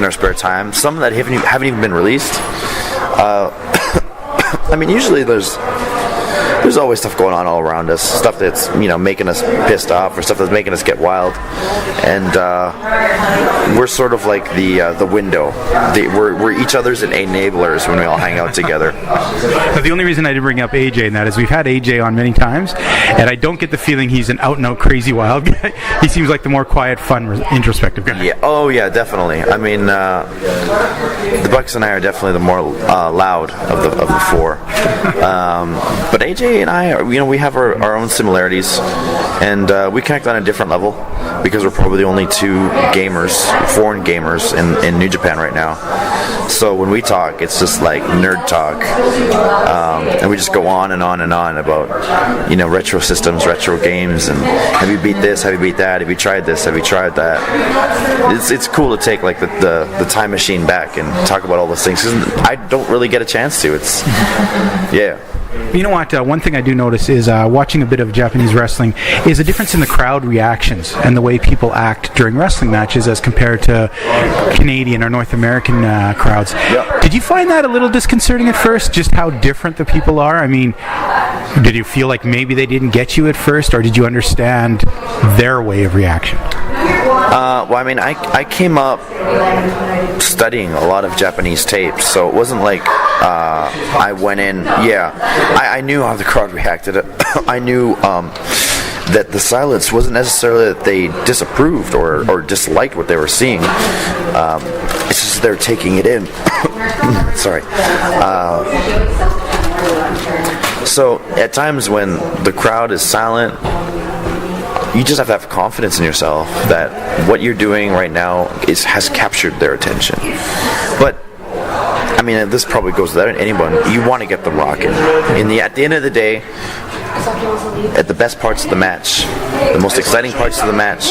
our spare time. Some that haven't even been released. I mean, usually there's there's always stuff going on all around us, stuff that's making us pissed off, or stuff that's making us get wild, and we're sort of like the window. We're each other's enablers when we all hang out together. But the only reason I did bring up AJ in that is we've had AJ on many times, and I don't get the feeling he's an out-and-out crazy wild guy. He seems like the more quiet, fun, introspective guy. Yeah. Oh, yeah, definitely. I mean, the Bucks and I are definitely the more loud of the four. But AJ and I, we have our own similarities, and we connect on a different level because we're probably the only two foreign gamers in New Japan right now. So when we talk, it's just like nerd talk, and we just go on and on and on about retro systems, retro games, and have you beat this, have you beat that, have you tried this, have you tried that. It's cool to take like the time machine back and talk about all those things, because I don't really get a chance to. It's yeah. You know what? One thing I do notice is watching a bit of Japanese wrestling is a difference in the crowd reactions and the way people act during wrestling matches as compared to Canadian or North American crowds. Yep. Did you find that a little disconcerting at first, just how different the people are? I mean, did you feel like maybe they didn't get you at first, or did you understand their way of reaction? Well, I mean, I came up studying a lot of Japanese tapes, so it wasn't like I went in. Yeah, I knew how the crowd reacted. I knew that the silence wasn't necessarily that they disapproved or disliked what they were seeing. It's just they're taking it in. Sorry. So at times when the crowd is silent, you just have to have confidence in yourself that what you're doing right now has captured their attention. But I mean, this probably goes without anyone. You want to get them rocking. At the end of the day, at the best parts of the match, the most exciting parts of the match,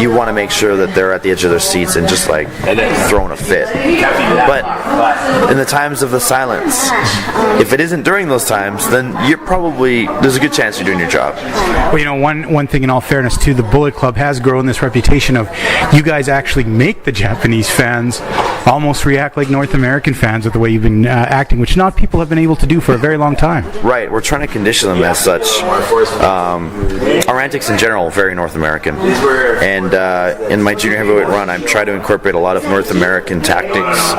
you want to make sure that they're at the edge of their seats and just like throwing a fit. But in the times of the silence, if it isn't during those times, then there's a good chance you're doing your job. Well, one thing in all fairness too, the Bullet Club has grown this reputation of you guys actually make the Japanese fans almost react like North American fans with the way you've been acting, which not people have been able to do for a very long time. Right, we're trying to condition them as such. Our antics in general are very North American, and in my junior heavyweight run, I've tried to incorporate a lot of North American tactics.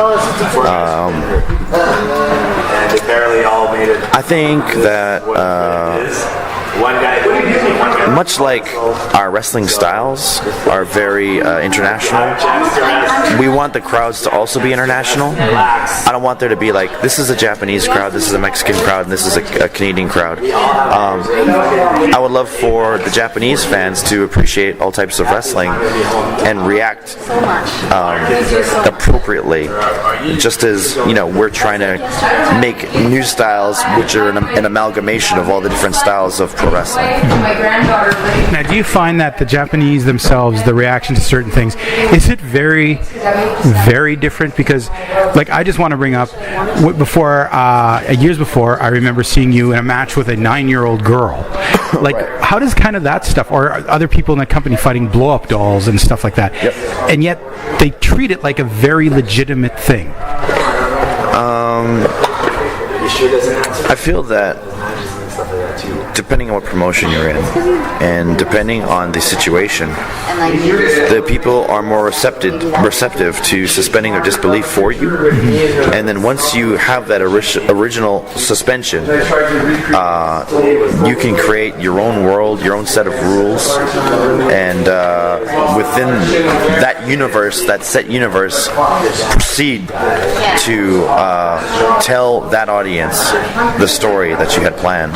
I think that much like our wrestling styles are very international, we want the crowds to also be international. I don't want there to be like, this is a Japanese crowd, this is a Mexican crowd, and this is a Canadian crowd. I would love for the Japanese fans to appreciate all types of wrestling and react appropriately, just as we're trying to make new styles which are an amalgamation of all the different styles of pro wrestling. Now, do you find that the Japanese themselves, the reaction to certain things, is it very, very different? Because, like, I just want to bring up, years before, I remember seeing you in a match with a 9-year-old girl. Like, right. How does kind of that stuff, or other people in that company fighting blow-up dolls and stuff like that, yep. And yet they treat it like a very legitimate thing? I feel that depending on what promotion you're in and depending on the situation, the people are more receptive to suspending their disbelief for you. And then once you have that original suspension, you can create your own world, your own set of rules, and within that universe, that set universe, proceed to tell that audience the story that you had planned.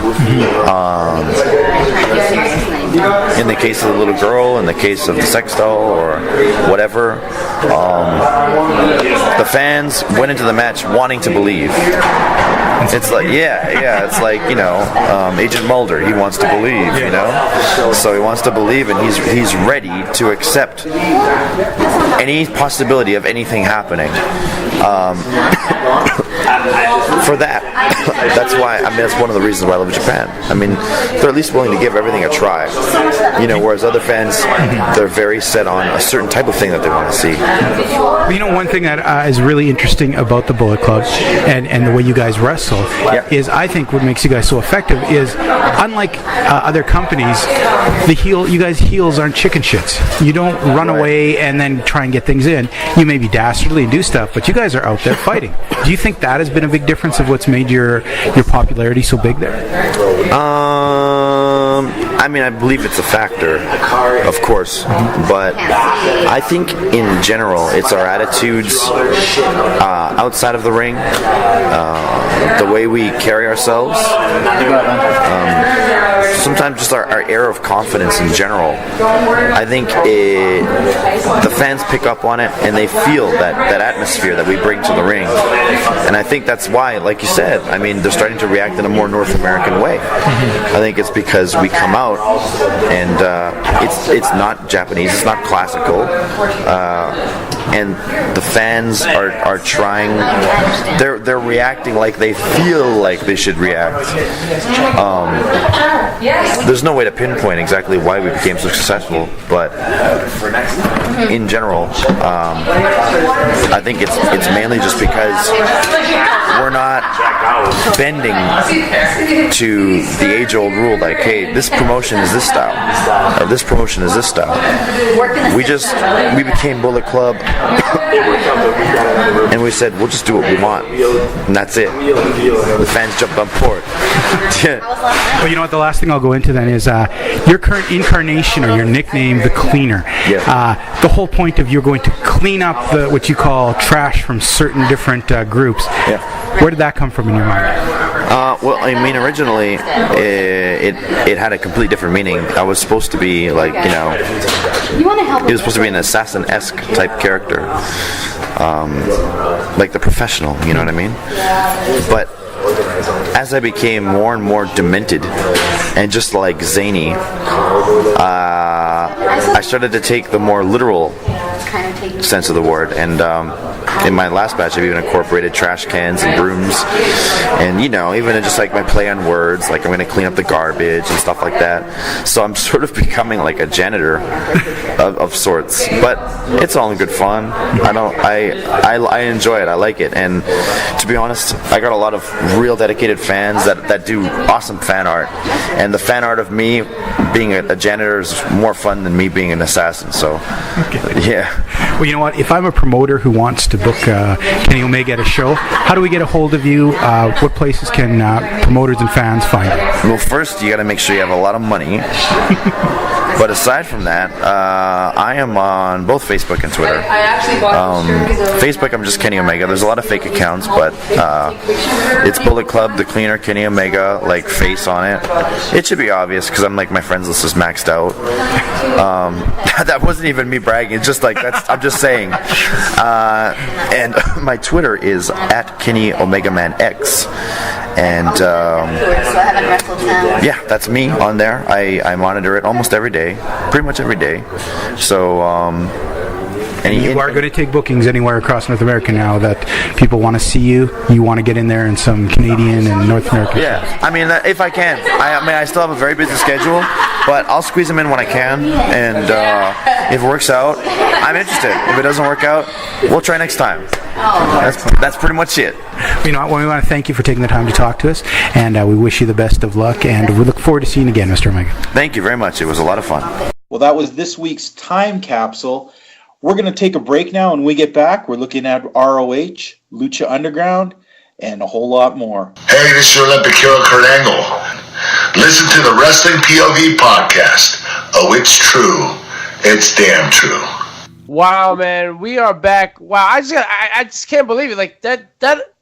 In the case of the little girl, in the case of the sex doll, or whatever, the fans went into the match wanting to believe. It's like, it's like, Agent Mulder, he wants to believe, so he wants to believe, and he's ready to accept any possibility of anything happening. for that, that's why. I mean, that's one of the reasons why I love Japan. I mean, they're at least willing to give everything a try. You know, whereas other fans, they're very set on a certain type of thing that they want to see. Well, you know, one thing that is really interesting about the Bullet Club and the way you guys wrestle is, I think, what makes you guys so effective is, unlike other companies, you guys heels aren't chicken shits. You don't run away and then try and get things in. You may be dastardly and do stuff, but you guys are out there fighting. Do you think that has been a big difference of what's made your popularity so big there? I mean, I believe it's a factor, of course, but I think in general, it's our attitudes outside of the ring, the way we carry ourselves, sometimes just our air of confidence in general. I think the fans pick up on it, and they feel that atmosphere that we bring to the ring. And I think that's why, like you said, I mean, they're starting to react in a more North American way. I think it's because we come out and it's not Japanese, it's not classical, and the fans are trying, they're reacting like they feel like they should react. There's no way to pinpoint exactly why we became so successful, but in general, I think it's mainly just because we're not bending to the age-old rule, like, hey, this promotion is this style, or this promotion is this style. We became Bullet Club, and we said, we'll just do what we want, and that's it. The fans jumped on board. Well, you know what, the last thing I'll go into then is your current incarnation, or your nickname, the Cleaner. The whole point of you're going to clean up what you call trash from certain different groups. Where did that come from in your mind? Well, I mean, originally it had a completely different meaning. I was supposed to be like, you know, it was supposed to be an assassin-esque type character, like the Professional, you know what I mean? But as I became more and more demented and just like zany, I started to take the more literal sense of the word, and in my last batch I've even incorporated trash cans and brooms, and, you know, even just like my play on words, like I'm going to clean up the garbage and stuff like that. So I'm sort of becoming like a janitor of sorts, but it's all in good fun. I enjoy it, I like it, and to be honest, I got a lot of real dedicated fans that do awesome fan art, and the fan art of me being a janitor is more fun than me being an assassin. So yeah. Well, you know what? If I'm a promoter who wants to book Kenny Omega at a show, how do we get a hold of you? What places can promoters and fans find you? Well, first you got to make sure you have a lot of money. But aside from that, I am on both Facebook and Twitter. Facebook, I'm just Kenny Omega. There's a lot of fake accounts, but it's Bullet Club, the Cleaner, Kenny Omega, like face on it. It should be obvious because I'm like, my friends list is maxed out. That wasn't even me bragging. It's just like, I'm just saying. And my Twitter is at Kenny Omega Man X. And yeah, that's me on there. I monitor it almost every day, pretty much every day. So and you are going to take bookings anywhere across North America now that people want to see you. You want to get in there in some Canadian and North American. Yeah, I mean, if I can. I still have a very busy schedule, but I'll squeeze them in when I can. And if it works out, I'm interested. If it doesn't work out, we'll try next time. That's pretty much it. You know what? Well, we want to thank you for taking the time to talk to us, and we wish you the best of luck, and we look forward to seeing you again, Mr. Omega. Thank you very much. It was a lot of fun. Well, that was this week's Time Capsule. We're going to take a break now. When we get back, we're looking at ROH, Lucha Underground, and a whole lot more. Hey, this is your Olympic hero, Kurt Angle. Listen to the Wrestling POV podcast. Oh, it's true. It's damn true. Wow, man, we are back. Wow, I just can't believe it. Like that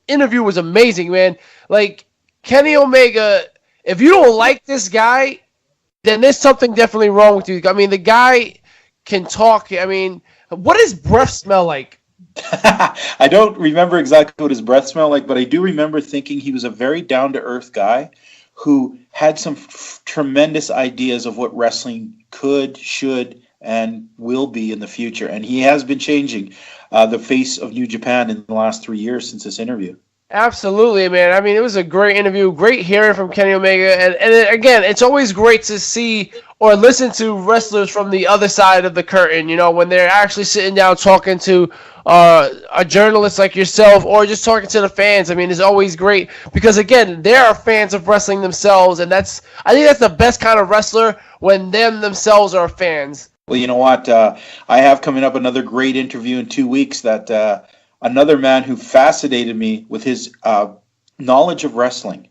interview was amazing, man. Like Kenny Omega, if you don't like this guy, then there's something definitely wrong with you. I mean, the guy can talk. I mean, what does breath smell like? I don't remember exactly what his breath smelled like, but I do remember thinking he was a very down-to-earth guy who had some tremendous ideas of what wrestling could, should, and will be in the future. And he has been changing the face of New Japan in the last 3 years since this interview. Absolutely, man. I mean, it was a great interview, great hearing from Kenny Omega, and again, it's always great to see or listen to wrestlers from the other side of the curtain. You know, when they're actually sitting down talking to a journalist like yourself, or just talking to the fans. I mean, it's always great because again, they are fans of wrestling themselves, and I think that's the best kind of wrestler when them themselves are fans. Well, you know what? I have coming up another great interview in 2 weeks that another man who fascinated me with his knowledge of wrestling,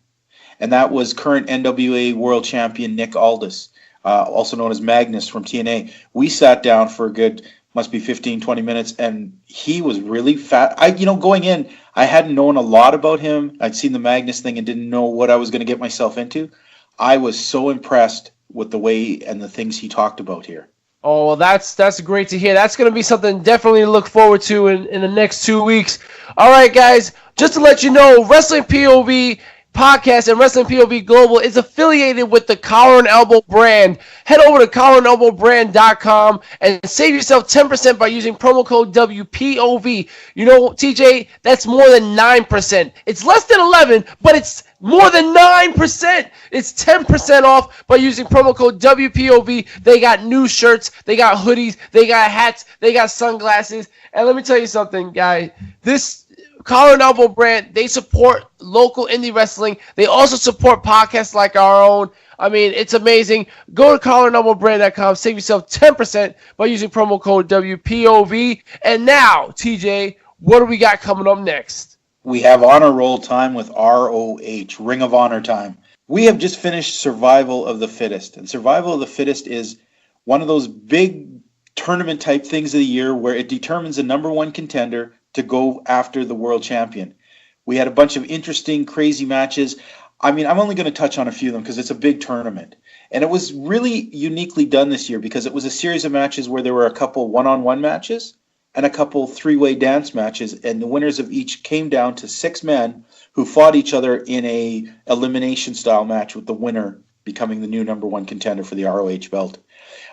and that was current NWA World Champion Nick Aldis, also known as Magnus from TNA. We sat down for a good, must be 15, 20 minutes, and he was really fat. Going in, I hadn't known a lot about him. I'd seen the Magnus thing and didn't know what I was going to get myself into. I was so impressed with the way and the things he talked about here. Oh, well, that's great to hear. That's going to be something definitely to look forward to in the next 2 weeks. All right, guys, just to let you know, Wrestling POV Podcast and Wrestling POV Global is affiliated with the Collar and Elbow brand. Head over to collarandelbowbrand.com and save yourself 10% by using promo code WPOV. You know, TJ, that's more than 9%. It's less than 11, but it's more than 9%. It's 10% off by using promo code WPOV. They got new shirts, they got hoodies, they got hats, they got sunglasses. And let me tell you something, guys. This Collar and Elbow brand, they support local indie wrestling. They also support podcasts like our own. I mean, it's amazing. Go to collarandelbowbrand.com. Save yourself 10% by using promo code WPOV. And now, TJ, what do we got coming up next? We have honor roll time with ROH, Ring of Honor time. We have just finished Survival of the Fittest. And Survival of the Fittest is one of those big tournament type things of the year where it determines the number one contender to go after the world champion. We had a bunch of interesting, crazy matches. I mean, I'm only going to touch on a few of them because it's a big tournament. And it was really uniquely done this year because it was a series of matches where there were a couple one-on-one matches and a couple three-way dance matches, and the winners of each came down to 6 men who fought each other in a elimination-style match, with the winner becoming the new number one contender for the ROH belt.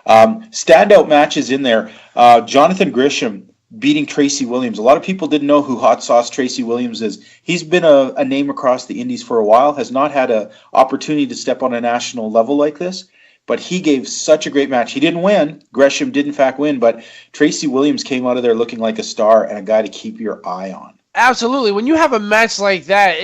Standout matches in there. Jonathan Grisham beating Tracy Williams. A lot of people didn't know who Hot Sauce Tracy Williams is. He's been a name across the indies for a while, has not had an opportunity to step on a national level like this, but he gave such a great match. He didn't win. Gresham did in fact win, but Tracy Williams came out of there looking like a star and a guy to keep your eye on. Absolutely. When you have a match like that,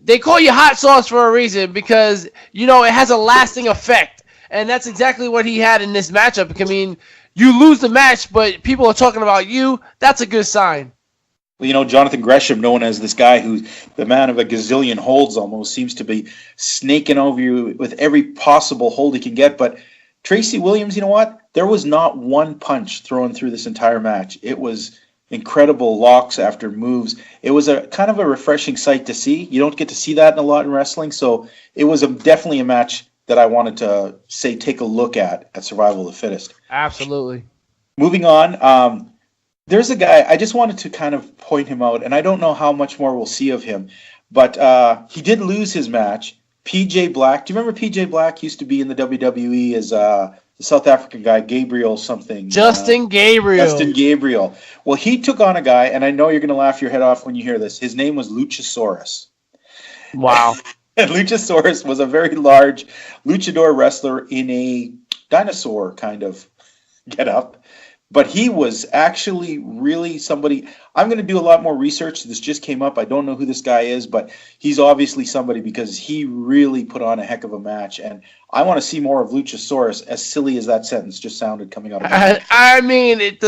they call you Hot Sauce for a reason because, you know, it has a lasting effect. And that's exactly what he had in this matchup. I mean, you lose the match, but people are talking about you. That's a good sign. Well, you know, Jonathan Gresham, known as this guy who's the man of a gazillion holds almost, seems to be snaking over you with every possible hold he can get. But Tracy Williams, you know what? There was not one punch thrown through this entire match. It was incredible locks after moves. It was a kind of a refreshing sight to see. You don't get to see that in a lot in wrestling. So it was definitely a match that I wanted to say take a look at Survival of the Fittest. Absolutely. Moving on, there's a guy, I just wanted to kind of point him out, and I don't know how much more we'll see of him, but he did lose his match. PJ Black, do you remember PJ Black used to be in the WWE as the South African guy, Gabriel something? Justin Gabriel. Justin Gabriel. Well, he took on a guy, and I know you're going to laugh your head off when you hear this. His name was Luchasaurus. Wow. And Luchasaurus was a very large luchador wrestler in a dinosaur kind of get-up. But he was actually really somebody. I'm going to do a lot more research. This just came up. I don't know who this guy is, but he's obviously somebody because he really put on a heck of a match. And I want to see more of Luchasaurus, as silly as that sentence just sounded coming out of my mouth. I mean, if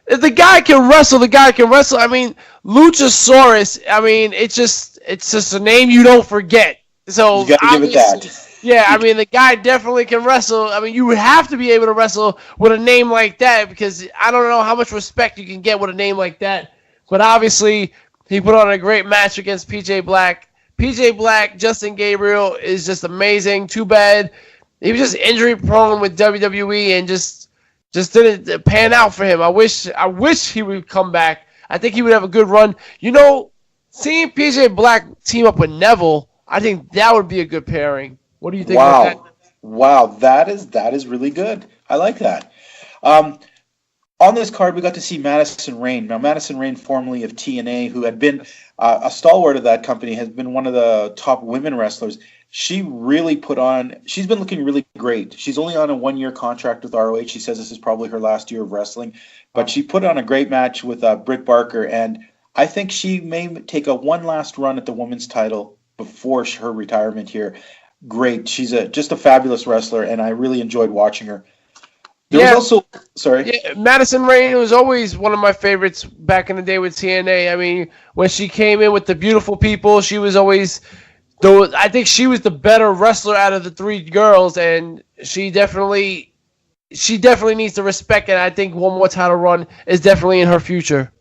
the guy can wrestle, the guy can wrestle. I mean, Luchasaurus, I mean, it's just a name you don't forget. So you got to give it that. Yeah, I mean, the guy definitely can wrestle. I mean, you would have to be able to wrestle with a name like that because I don't know how much respect you can get with a name like that. But obviously, he put on a great match against PJ Black. PJ Black, Justin Gabriel is just amazing. Too bad he was just injury prone with WWE and just didn't pan out for him. I wish he would come back. I think he would have a good run. You know, seeing PJ Black team up with Neville, I think that would be a good pairing. What do you think about that? Wow, that is really good. I like that. On this card, we got to see Madison Rayne. Now, Madison Rayne, formerly of TNA, who had been a stalwart of that company, has been one of the top women wrestlers. She's been looking really great. She's only on a 1-year contract with ROH. She says this is probably her last year of wrestling. But she put on a great match with Britt Baker, and I think she may take one last run at the women's title before her retirement here. Great. She's just a fabulous wrestler, and I really enjoyed watching her. There was also, sorry. Yeah, Madison Rayne was always one of my favorites back in the day with TNA. I mean, when she came in with the beautiful people, she was always, I think she was the better wrestler out of the 3 girls, and she definitely needs to respect it. I think one more title run is definitely in her future.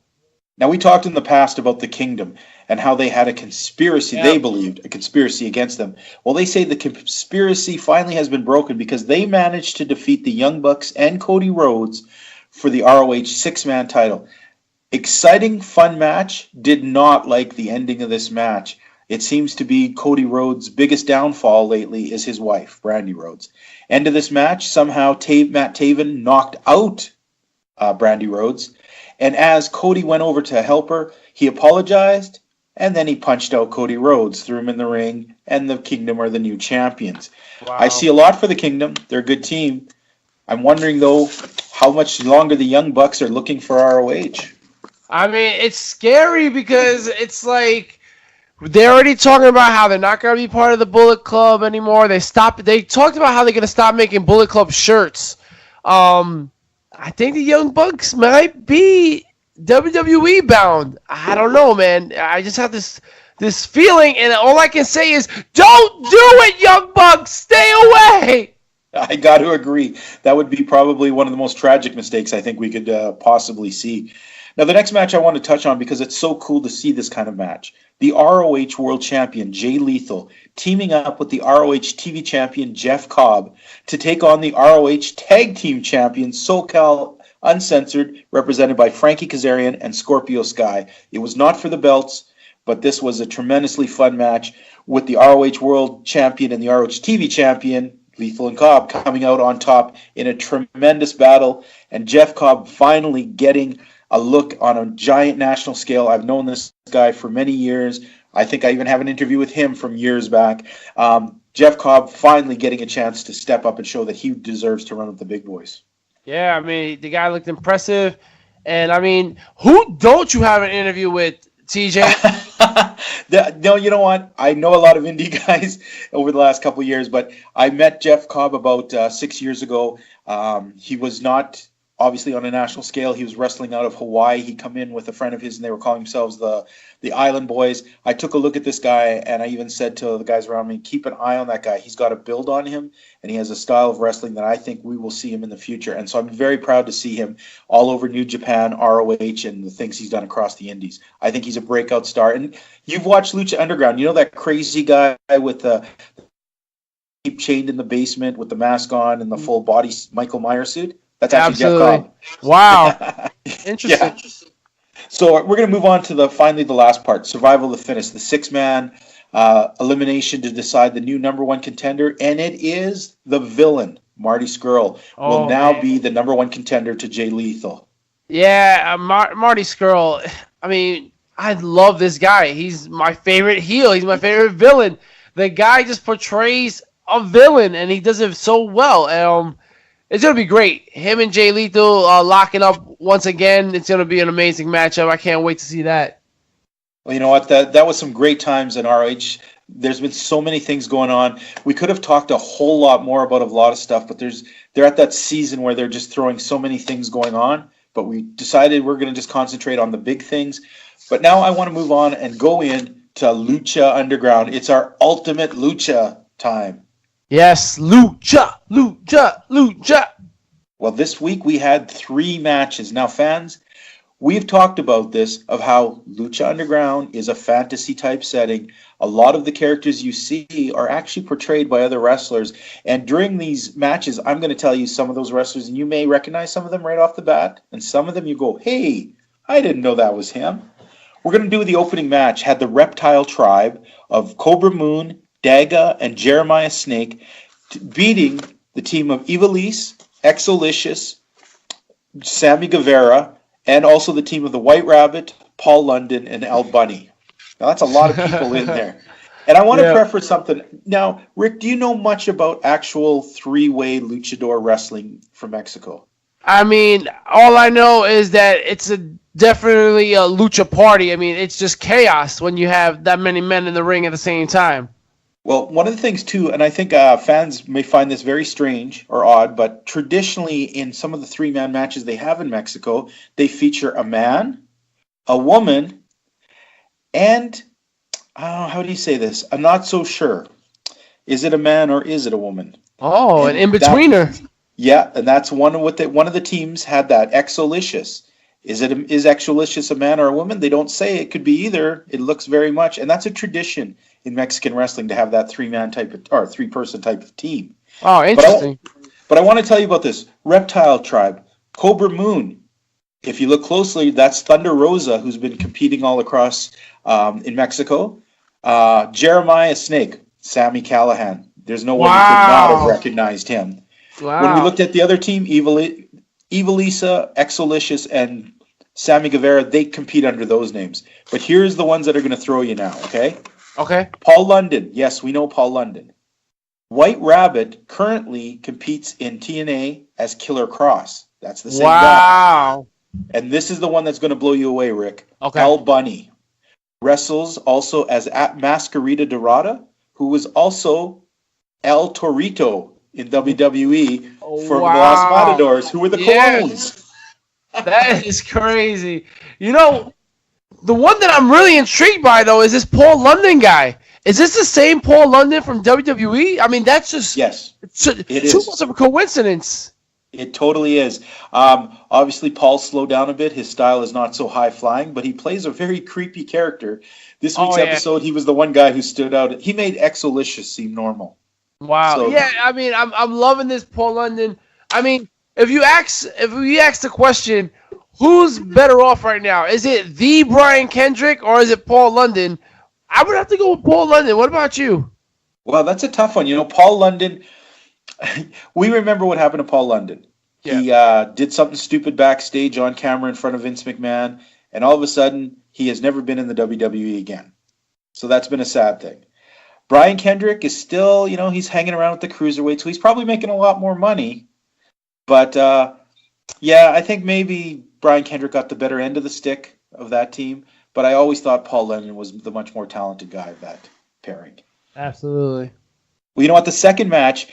Now, we talked in the past about the Kingdom and how they had a conspiracy. Yep. They believed a conspiracy against them. Well, they say the conspiracy finally has been broken because they managed to defeat the Young Bucks and Cody Rhodes for the ROH 6-man title. Exciting, fun match. Did not like the ending of this match. It seems to be Cody Rhodes' biggest downfall lately is his wife, Brandi Rhodes. End of this match, somehow Matt Taven knocked out Brandi Rhodes. And as Cody went over to help her, he apologized, and then he punched out Cody Rhodes, threw him in the ring, and the Kingdom are the new champions. Wow. I see a lot for the Kingdom. They're a good team. I'm wondering, though, how much longer the Young Bucks are looking for ROH. I mean, it's scary because it's like they're already talking about how they're not going to be part of the Bullet Club anymore. They talked about how they're going to stop making Bullet Club shirts. I think the Young Bucks might be WWE bound. I don't know, man. I just have this feeling, and all I can say is, don't do it, Young Bucks! Stay away! I got to agree. That would be probably one of the most tragic mistakes I think we could possibly see. Now, the next match I want to touch on because it's so cool to see this kind of match. The ROH World Champion, Jay Lethal, teaming up with the ROH TV Champion, Jeff Cobb, to take on the ROH Tag Team Champion, SoCal Uncensored, represented by Frankie Kazarian and Scorpio Sky. It was not for the belts, but this was a tremendously fun match with the ROH World Champion and the ROH TV Champion, Lethal and Cobb, coming out on top in a tremendous battle, and Jeff Cobb finally getting a look on a giant national scale. I've known this guy for many years. I think I even have an interview with him from years back. Jeff Cobb finally getting a chance to step up and show that he deserves to run with the big boys. Yeah, I mean, the guy looked impressive. And, I mean, who don't you have an interview with, TJ? No, you know what? I know a lot of indie guys over the last couple of years, but I met Jeff Cobb about 6 years ago. He was not obviously on a national scale. He was wrestling out of Hawaii. He come in with a friend of his, and they were calling themselves the Island Boys. I took a look at this guy, and I even said to the guys around me, keep an eye on that guy. He's got a build on him, and he has a style of wrestling that I think we will see him in the future. And so I'm very proud to see him all over New Japan, ROH, and the things he's done across the indies. I think he's a breakout star. And you've watched Lucha Underground. You know that crazy guy with the chained in the basement with the mask on and the full body Michael Myers suit? That's actually Jeff Cobb. Wow. Interesting. Yeah. So we're going to move on to the last part, survival of the fittest, the 6-man elimination to decide the new number 1 contender, and it is the villain, Marty Scurll, will now be the number 1 contender to Jay Lethal. Yeah, Marty Scurll. I mean, I love this guy. He's my favorite heel. He's my favorite villain. The guy just portrays a villain, and he does it so well. It's going to be great. Him and Jay Lethal locking up once again. It's going to be an amazing matchup. I can't wait to see that. Well, you know what? That was some great times in ROH. There's been so many things going on. We could have talked a whole lot more about a lot of stuff, but they're at that season where they're just throwing so many things going on. But we decided we're going to just concentrate on the big things. But now I want to move on and go in to Lucha Underground. It's our ultimate Lucha time. Yes, lucha, lucha, lucha. Well, this week we had 3 matches. Now, fans, we've talked about this, of how Lucha Underground is a fantasy-type setting. A lot of the characters you see are actually portrayed by other wrestlers. And during these matches, I'm going to tell you some of those wrestlers, and you may recognize some of them right off the bat. And some of them you go, hey, I didn't know that was him. We're going to do the opening match. Had the Reptile Tribe of Cobra Moon, Daga, and Jeremiah Snake beating the team of Ivelisse, Exolicious, Sammy Guevara, and also the team of the White Rabbit, Paul London, and El Bunny. Now, that's a lot of people in there. And I want to preface something. Now, Rick, do you know much about actual three-way luchador wrestling from Mexico? I mean, all I know is that it's definitely a lucha party. I mean, it's just chaos when you have that many men in the ring at the same time. Well, one of the things, too, and I think fans may find this very strange or odd, but traditionally in some of the three-man matches they have in Mexico, they feature a man, a woman, and, how do you say this? I'm not so sure. Is it a man or is it a woman? Oh, an in-betweener. Yeah, and that's one of the teams had that. Exolicious. Is Exolicious a man or a woman? They don't say. It could be either. It looks very much, and that's a tradition in Mexican wrestling to have that three-person type of team. Oh, interesting. But I want to tell you about this Reptile Tribe, Cobra Moon. If you look closely, that's Thunder Rosa, who's been competing all across in Mexico. Jeremiah Snake, Sammy Callahan. There's no one who could not have recognized him. Wow. When we looked at the other team, Evilisa, Exolicious, and Sammy Guevara, they compete under those names. But here's the ones that are going to throw you now, okay? Okay. Paul London. Yes, we know Paul London. White Rabbit currently competes in TNA as Killer Cross. That's the same guy. Wow. And this is the one that's going to blow you away, Rick. Okay. El Bunny wrestles also as at Mascarita Dorada, who was also El Torito in WWE from the Los Matadors, who were the clones. That is crazy. You know, the one that I'm really intrigued by, though, is this Paul London guy. Is this the same Paul London from WWE? I mean, that's just it is too much of a coincidence. It totally is. Obviously, Paul's slowed down a bit. His style is not so high-flying, but he plays a very creepy character. This week's episode, he was the one guy who stood out. He made Exolicious seem normal. Wow. So, yeah, I mean, I'm loving this Paul London. I mean, if we ask the question, who's better off right now? Is it the Brian Kendrick or is it Paul London? I would have to go with Paul London. What about you? Well, that's a tough one. You know, Paul London, we remember what happened to Paul London. Yeah. He did something stupid backstage on camera in front of Vince McMahon, and all of a sudden, he has never been in the WWE again. So that's been a sad thing. Brian Kendrick is still, he's hanging around with the cruiserweight, so he's probably making a lot more money. But, I think maybe Brian Kendrick got the better end of the stick of that team. But I always thought Paul London was the much more talented guy of that pairing. Absolutely. Well, you know what? The second match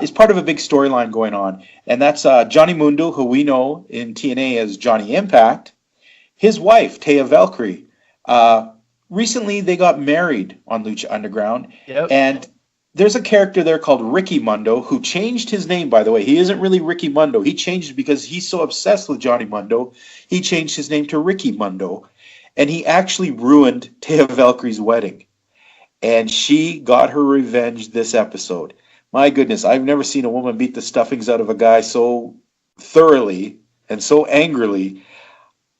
is part of a big storyline going on. And that's Johnny Mundo, who we know in TNA as Johnny Impact. His wife, Taya Valkyrie. Recently, they got married on Lucha Underground. Yep. And there's a character there called Ricky Mundo who changed his name, by the way. He isn't really Ricky Mundo. He changed it because he's so obsessed with Johnny Mundo. He changed his name to Ricky Mundo. And he actually ruined Taya Valkyrie's wedding. And she got her revenge this episode. My goodness, I've never seen a woman beat the stuffings out of a guy so thoroughly and so angrily.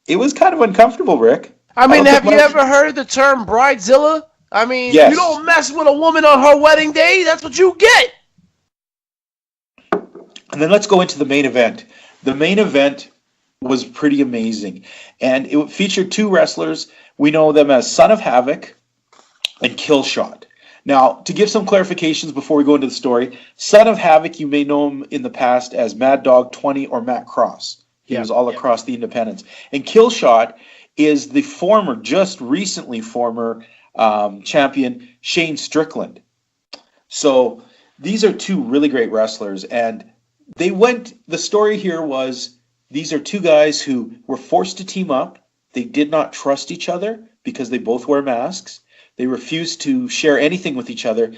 It was kind of uncomfortable, Rick. I mean, have you ever heard the term bridezilla? I mean, yes. You don't mess with a woman on her wedding day, that's what you get. And then let's go into the main event. The main event was pretty amazing. And it featured two wrestlers. We know them as Son of Havoc and Killshot. Now, to give some clarifications before we go into the story, Son of Havoc, you may know him in the past as Mad Dog 20 or Matt Cross. He was all across the independents. And Killshot is the just recently former champion Shane Strickland. So these are two really great wrestlers. And the story here was these are two guys who were forced to team up. They did not trust each other because they both wear masks. They refused to share anything with each other,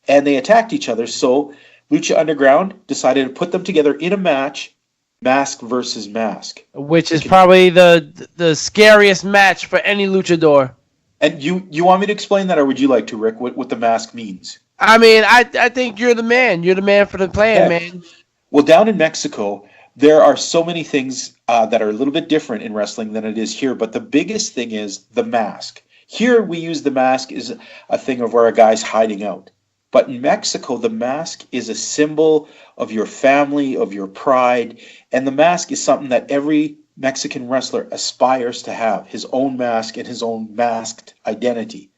and they attacked each other. So Lucha Underground decided to put them together in a match, mask versus mask. Which is probably the scariest match for any luchador. And you want me to explain that, or would you like to, Rick, what the mask means? I mean, I think you're the man. You're the man for the plan, man. Well, down in Mexico, there are so many things that are a little bit different in wrestling than it is here, but the biggest thing is the mask. Here we use the mask as a thing of where a guy's hiding out. But in Mexico, the mask is a symbol of your family, of your pride, and the mask is something that every Mexican wrestler aspires to have, his own mask and his own masked identity.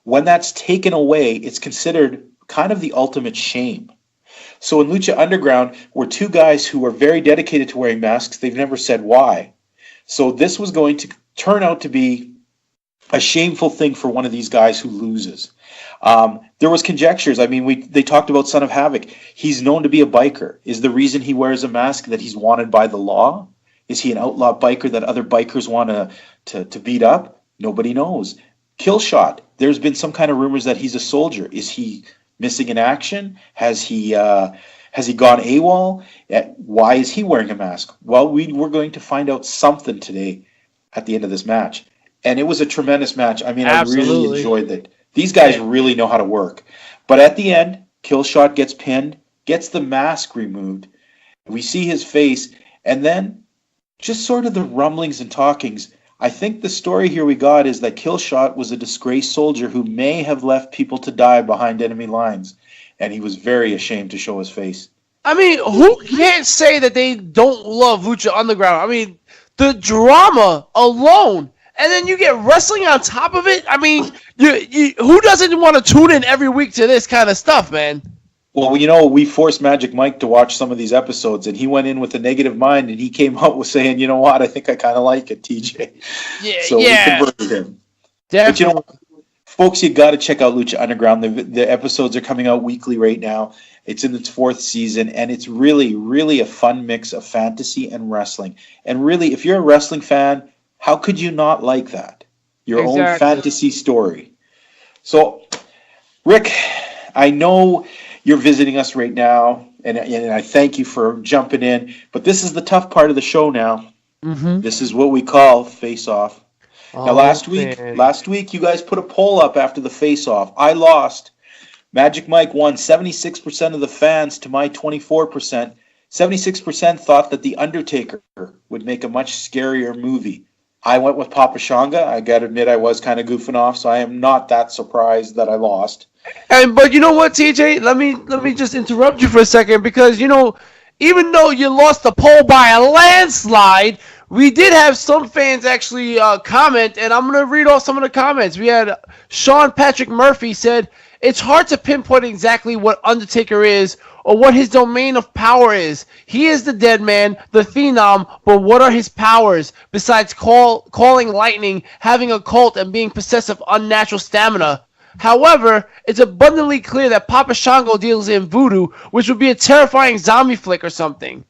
When that's taken away, it's considered kind of the ultimate shame. So in Lucha Underground, were two guys who were very dedicated to wearing masks. They've never said why. So this was going to turn out to be a shameful thing for one of these guys who loses. There was conjectures. I mean, they talked about Son of Havoc. He's known to be a biker. Is the reason he wears a mask that he's wanted by the law? Is he an outlaw biker that other bikers want to beat up? Nobody knows. Killshot. There's been some kind of rumors that he's a soldier. Is he missing in action? Has he gone AWOL? Why is he wearing a mask? Well, we're going to find out something today at the end of this match. And it was a tremendous match. I mean, Absolutely. I really enjoyed it. These guys really know how to work. But at the end, Killshot gets pinned, gets the mask removed. We see his face, and then just sort of the rumblings and talkings. I think the story here we got is that Killshot was a disgraced soldier who may have left people to die behind enemy lines, and he was very ashamed to show his face. I mean, who can't say that they don't love Lucha Underground? I mean, the drama alone, and then you get wrestling on top of it. I mean, who doesn't want to tune in every week to this kind of stuff, man? Well, you know, we forced Magic Mike to watch some of these episodes, and he went in with a negative mind, and he came out with saying, you know what, I think I kind of like it, TJ. Yeah, so we converted him. Definitely. But you know what, folks, you got to check out Lucha Underground. The episodes are coming out weekly right now. It's in its 4th season, and it's really, really a fun mix of fantasy and wrestling. And really, if you're a wrestling fan, how could you not like that? Your own fantasy story. So, Rick, I know you're visiting us right now, and I thank you for jumping in. But this is the tough part of the show now. Mm-hmm. This is what we call face-off. Now, last week, you guys put a poll up after the face-off. I lost. Magic Mike won 76% of the fans to my 24%. 76% thought that The Undertaker would make a much scarier movie. I went with Papa Shango. I got to admit I was kind of goofing off, so I am not that surprised that I lost. But you know what, TJ? Let me just interrupt you for a second, because, you know, even though you lost the poll by a landslide, we did have some fans actually comment, and I'm going to read off some of the comments. We had Sean Patrick Murphy said, "It's hard to pinpoint exactly what Undertaker is or what his domain of power is. He is the dead man, the phenom, but what are his powers besides calling lightning, having a cult, and being possessed of unnatural stamina? However, it's abundantly clear that Papa Shango deals in voodoo, which would be a terrifying zombie flick or something."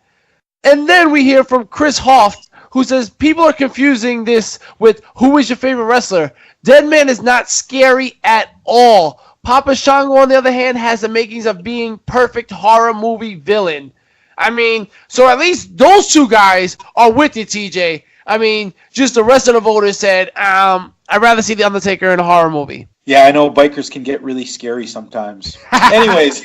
And then we hear from Chris Hoff, who says, "People are confusing this with who is your favorite wrestler. Dead Man is not scary at all. Papa Shango, on the other hand, has the makings of being perfect horror movie villain." I mean, so at least those two guys are with you, TJ. I mean, just the rest of the voters said, I'd rather see The Undertaker in a horror movie. Yeah, I know bikers can get really scary sometimes. Anyways,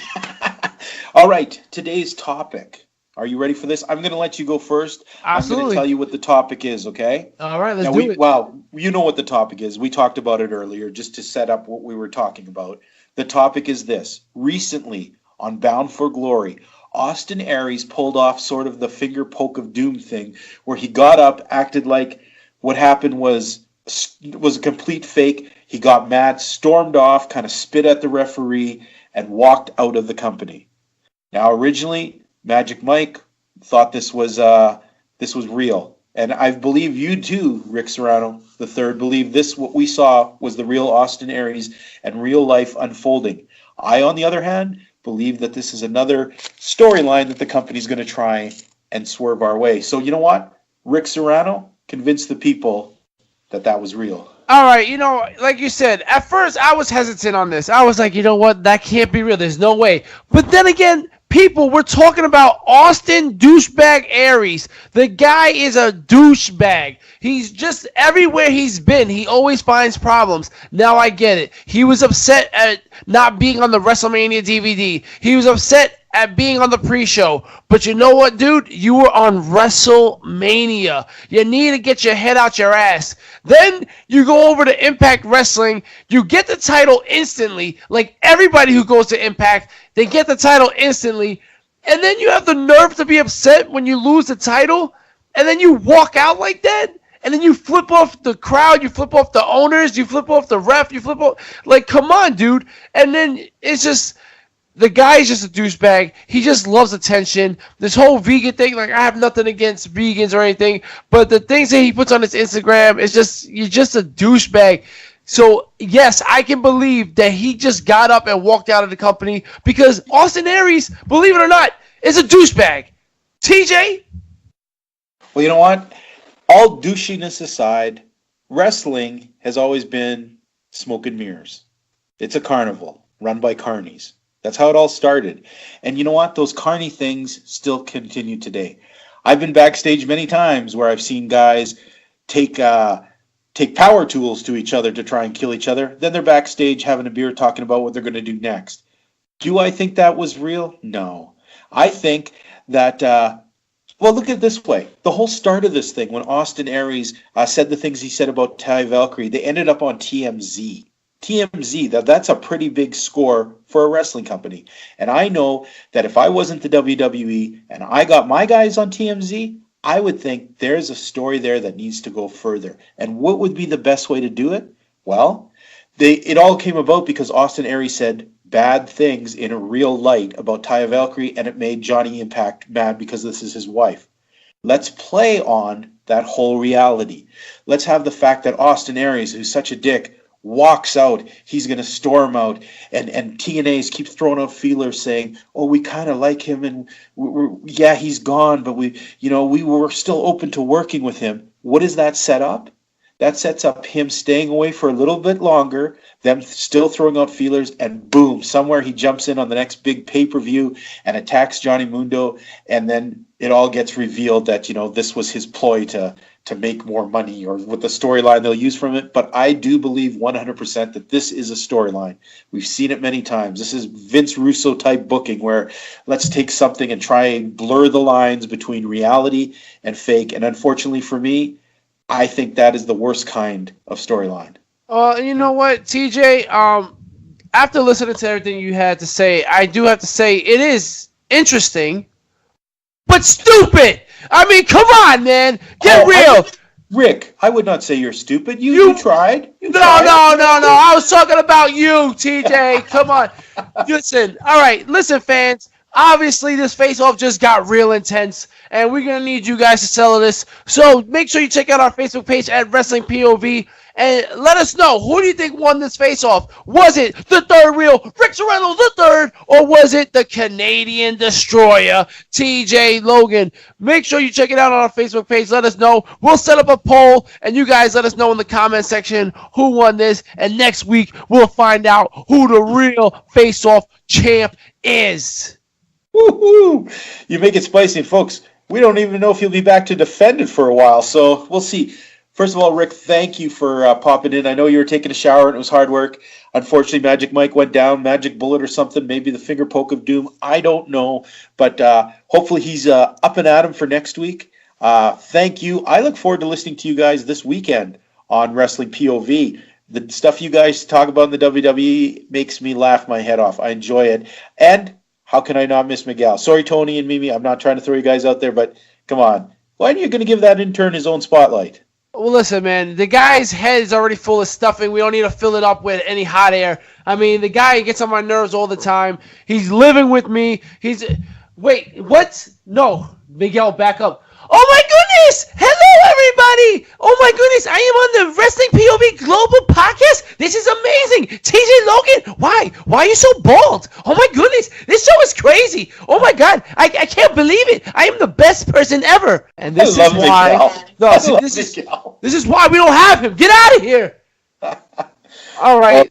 all right, today's topic. Are you ready for this? I'm going to let you go first. Absolutely. I'm going to tell you what the topic is, okay? All right, let's do it. Well, you know what the topic is. We talked about it earlier just to set up what we were talking about. The topic is this. Recently, on Bound for Glory, Austin Aries pulled off sort of the finger poke of doom thing, where he got up, acted like what happened was a complete fake. He got mad, stormed off, kind of spit at the referee, and walked out of the company. Now, originally, Magic Mike thought this was real, and I believe you too, Rick Serrano III, believe what we saw was the real Austin Aries and real life unfolding. I, on the other hand, believe that this is another storyline that the company's going to try and swerve our way. So you know what, Rick Serrano, convince the people that was real. All right, you know, like you said, at first I was hesitant on this. I was like, you know what, that can't be real. There's no way. But then again, people, we're talking about Austin douchebag Aries. The guy is a douchebag. He's just everywhere he's been, he always finds problems. Now I get it. He was upset at not being on the WrestleMania DVD. He was upset at being on the pre-show. But you know what, dude? You were on WrestleMania. You need to get your head out your ass. Then you go over to Impact Wrestling. You get the title instantly. Like everybody who goes to Impact, they get the title instantly. And then you have the nerve to be upset when you lose the title. And then you walk out like that. And then you flip off the crowd, you flip off the owners, you flip off the ref, you flip off... Like, come on, dude. And then it's just... The guy is just a douchebag. He just loves attention. This whole vegan thing, like, I have nothing against vegans or anything, but the things that he puts on his Instagram is just... You're just a douchebag. So, yes, I can believe that he just got up and walked out of the company because Austin Aries, believe it or not, is a douchebag. TJ? Well, you know what? All douchiness aside, wrestling has always been smoke and mirrors. It's a carnival run by carnies. That's how it all started. And you know what? Those carny things still continue today. I've been backstage many times where I've seen guys take power tools to each other to try and kill each other. Then they're backstage having a beer talking about what they're going to do next. Do I think that was real? No. I think that... Well, look at it this way. The whole start of this thing, when Austin Aries said the things he said about Ty Valkyrie, they ended up on TMZ. TMZ, that's a pretty big score for a wrestling company. And I know that if I wasn't the WWE and I got my guys on TMZ, I would think there's a story there that needs to go further. And what would be the best way to do it? Well, it all came about because Austin Aries said bad things in a real light about Taya Valkyrie, and it made Johnny Impact mad because this is his wife. Let's play on that whole reality. Let's have the fact that Austin Aries, who's such a dick, walks out. He's going to storm out, and TNA's keep throwing out feelers saying, "Oh, we kind of like him, and yeah, he's gone, but we were still open to working with him." What does that set up? That sets up him staying away for a little bit longer, them still throwing out feelers, and boom, somewhere he jumps in on the next big pay-per-view and attacks Johnny Mundo, and then it all gets revealed that, this was his ploy to make more money, or with the storyline they'll use from it. But I do believe 100% that this is a storyline. We've seen it many times. This is Vince Russo type booking where let's take something and try and blur the lines between reality and fake. And unfortunately for me, I think that is the worst kind of storyline. You know what, TJ? After listening to everything you had to say, I do have to say it is interesting, but stupid. I mean, come on, man. Get real. Rick, I would not say you're stupid. You tried. No. I was talking about you, TJ. Come on. Listen. All right. Listen, fans. Obviously, this face-off just got real intense, and we're going to need you guys to settle this. So make sure you check out our Facebook page at Wrestling POV, and let us know, who do you think won this face-off? Was it the third wheel, Rick Serrano the third, or was it the Canadian Destroyer, TJ Logan? Make sure you check it out on our Facebook page. Let us know. We'll set up a poll, and you guys let us know in the comment section who won this, and next week we'll find out who the real face-off champ is. Woo-hoo! You make it spicy, folks. We don't even know if he'll be back to defend it for a while, so we'll see. First of all, Rick, thank you for popping in. I know you were taking a shower and it was hard work. Unfortunately, Magic Mike went down, magic bullet or something, maybe the finger poke of doom. I don't know, but hopefully he's up and at him for next week. Thank you. I look forward to listening to you guys this weekend on Wrestling POV. The stuff you guys talk about in the WWE makes me laugh my head off. I enjoy it. And how can I not miss Miguel? Sorry, Tony and Mimi, I'm not trying to throw you guys out there, but come on. Why aren't you going to give that intern his own spotlight? Well, listen, man, the guy's head is already full of stuffing. We don't need to fill it up with any hot air. I mean, the guy gets on my nerves all the time. He's living with me. Wait, what? No, Miguel, back up. Oh, my goodness! Hello, everybody! Oh, my goodness, I am on the Wrestling POV Global podcast. This is amazing. TJ Logan, why? Why are you so bald? Oh, my goodness, this show is crazy. Oh, my God, I can't believe it. I am the best person ever. And this is why... No, see, this is why we don't have him. Get out of here. All right.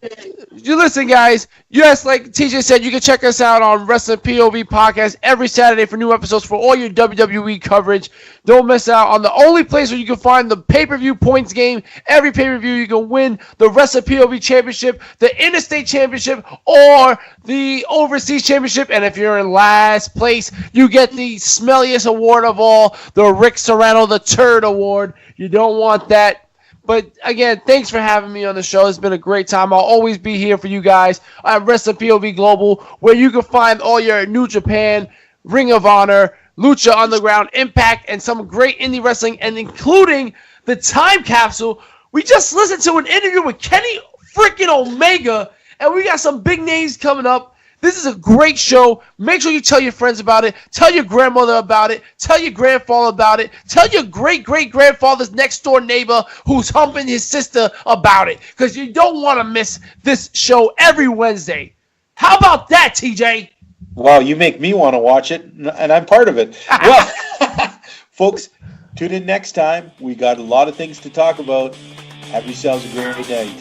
You listen, guys. Yes, like TJ said, you can check us out on Wrestling POV Podcast every Saturday for new episodes for all your WWE coverage. Don't miss out on the only place where you can find the pay-per-view points game. Every pay-per-view, you can win the Wrestling POV Championship, the Interstate Championship, or the Overseas Championship. And if you're in last place, you get the smelliest award of all, the Rick Serrano the Turd Award. You don't want that. But again, thanks for having me on the show. It's been a great time. I'll always be here for you guys. I'm Wrestling POV Global, where you can find all your New Japan, Ring of Honor, Lucha Underground, Impact, and some great indie wrestling, and including the Time Capsule. We just listened to an interview with Kenny freaking Omega, and we got some big names coming up. This is a great show. Make sure you tell your friends about it. Tell your grandmother about it. Tell your grandfather about it. Tell your great-great-grandfather's next-door neighbor who's humping his sister about it. Because you don't want to miss this show every Wednesday. How about that, TJ? Wow, you make me want to watch it, and I'm part of it. Well, folks, tune in next time. We got a lot of things to talk about. Have yourselves a great night.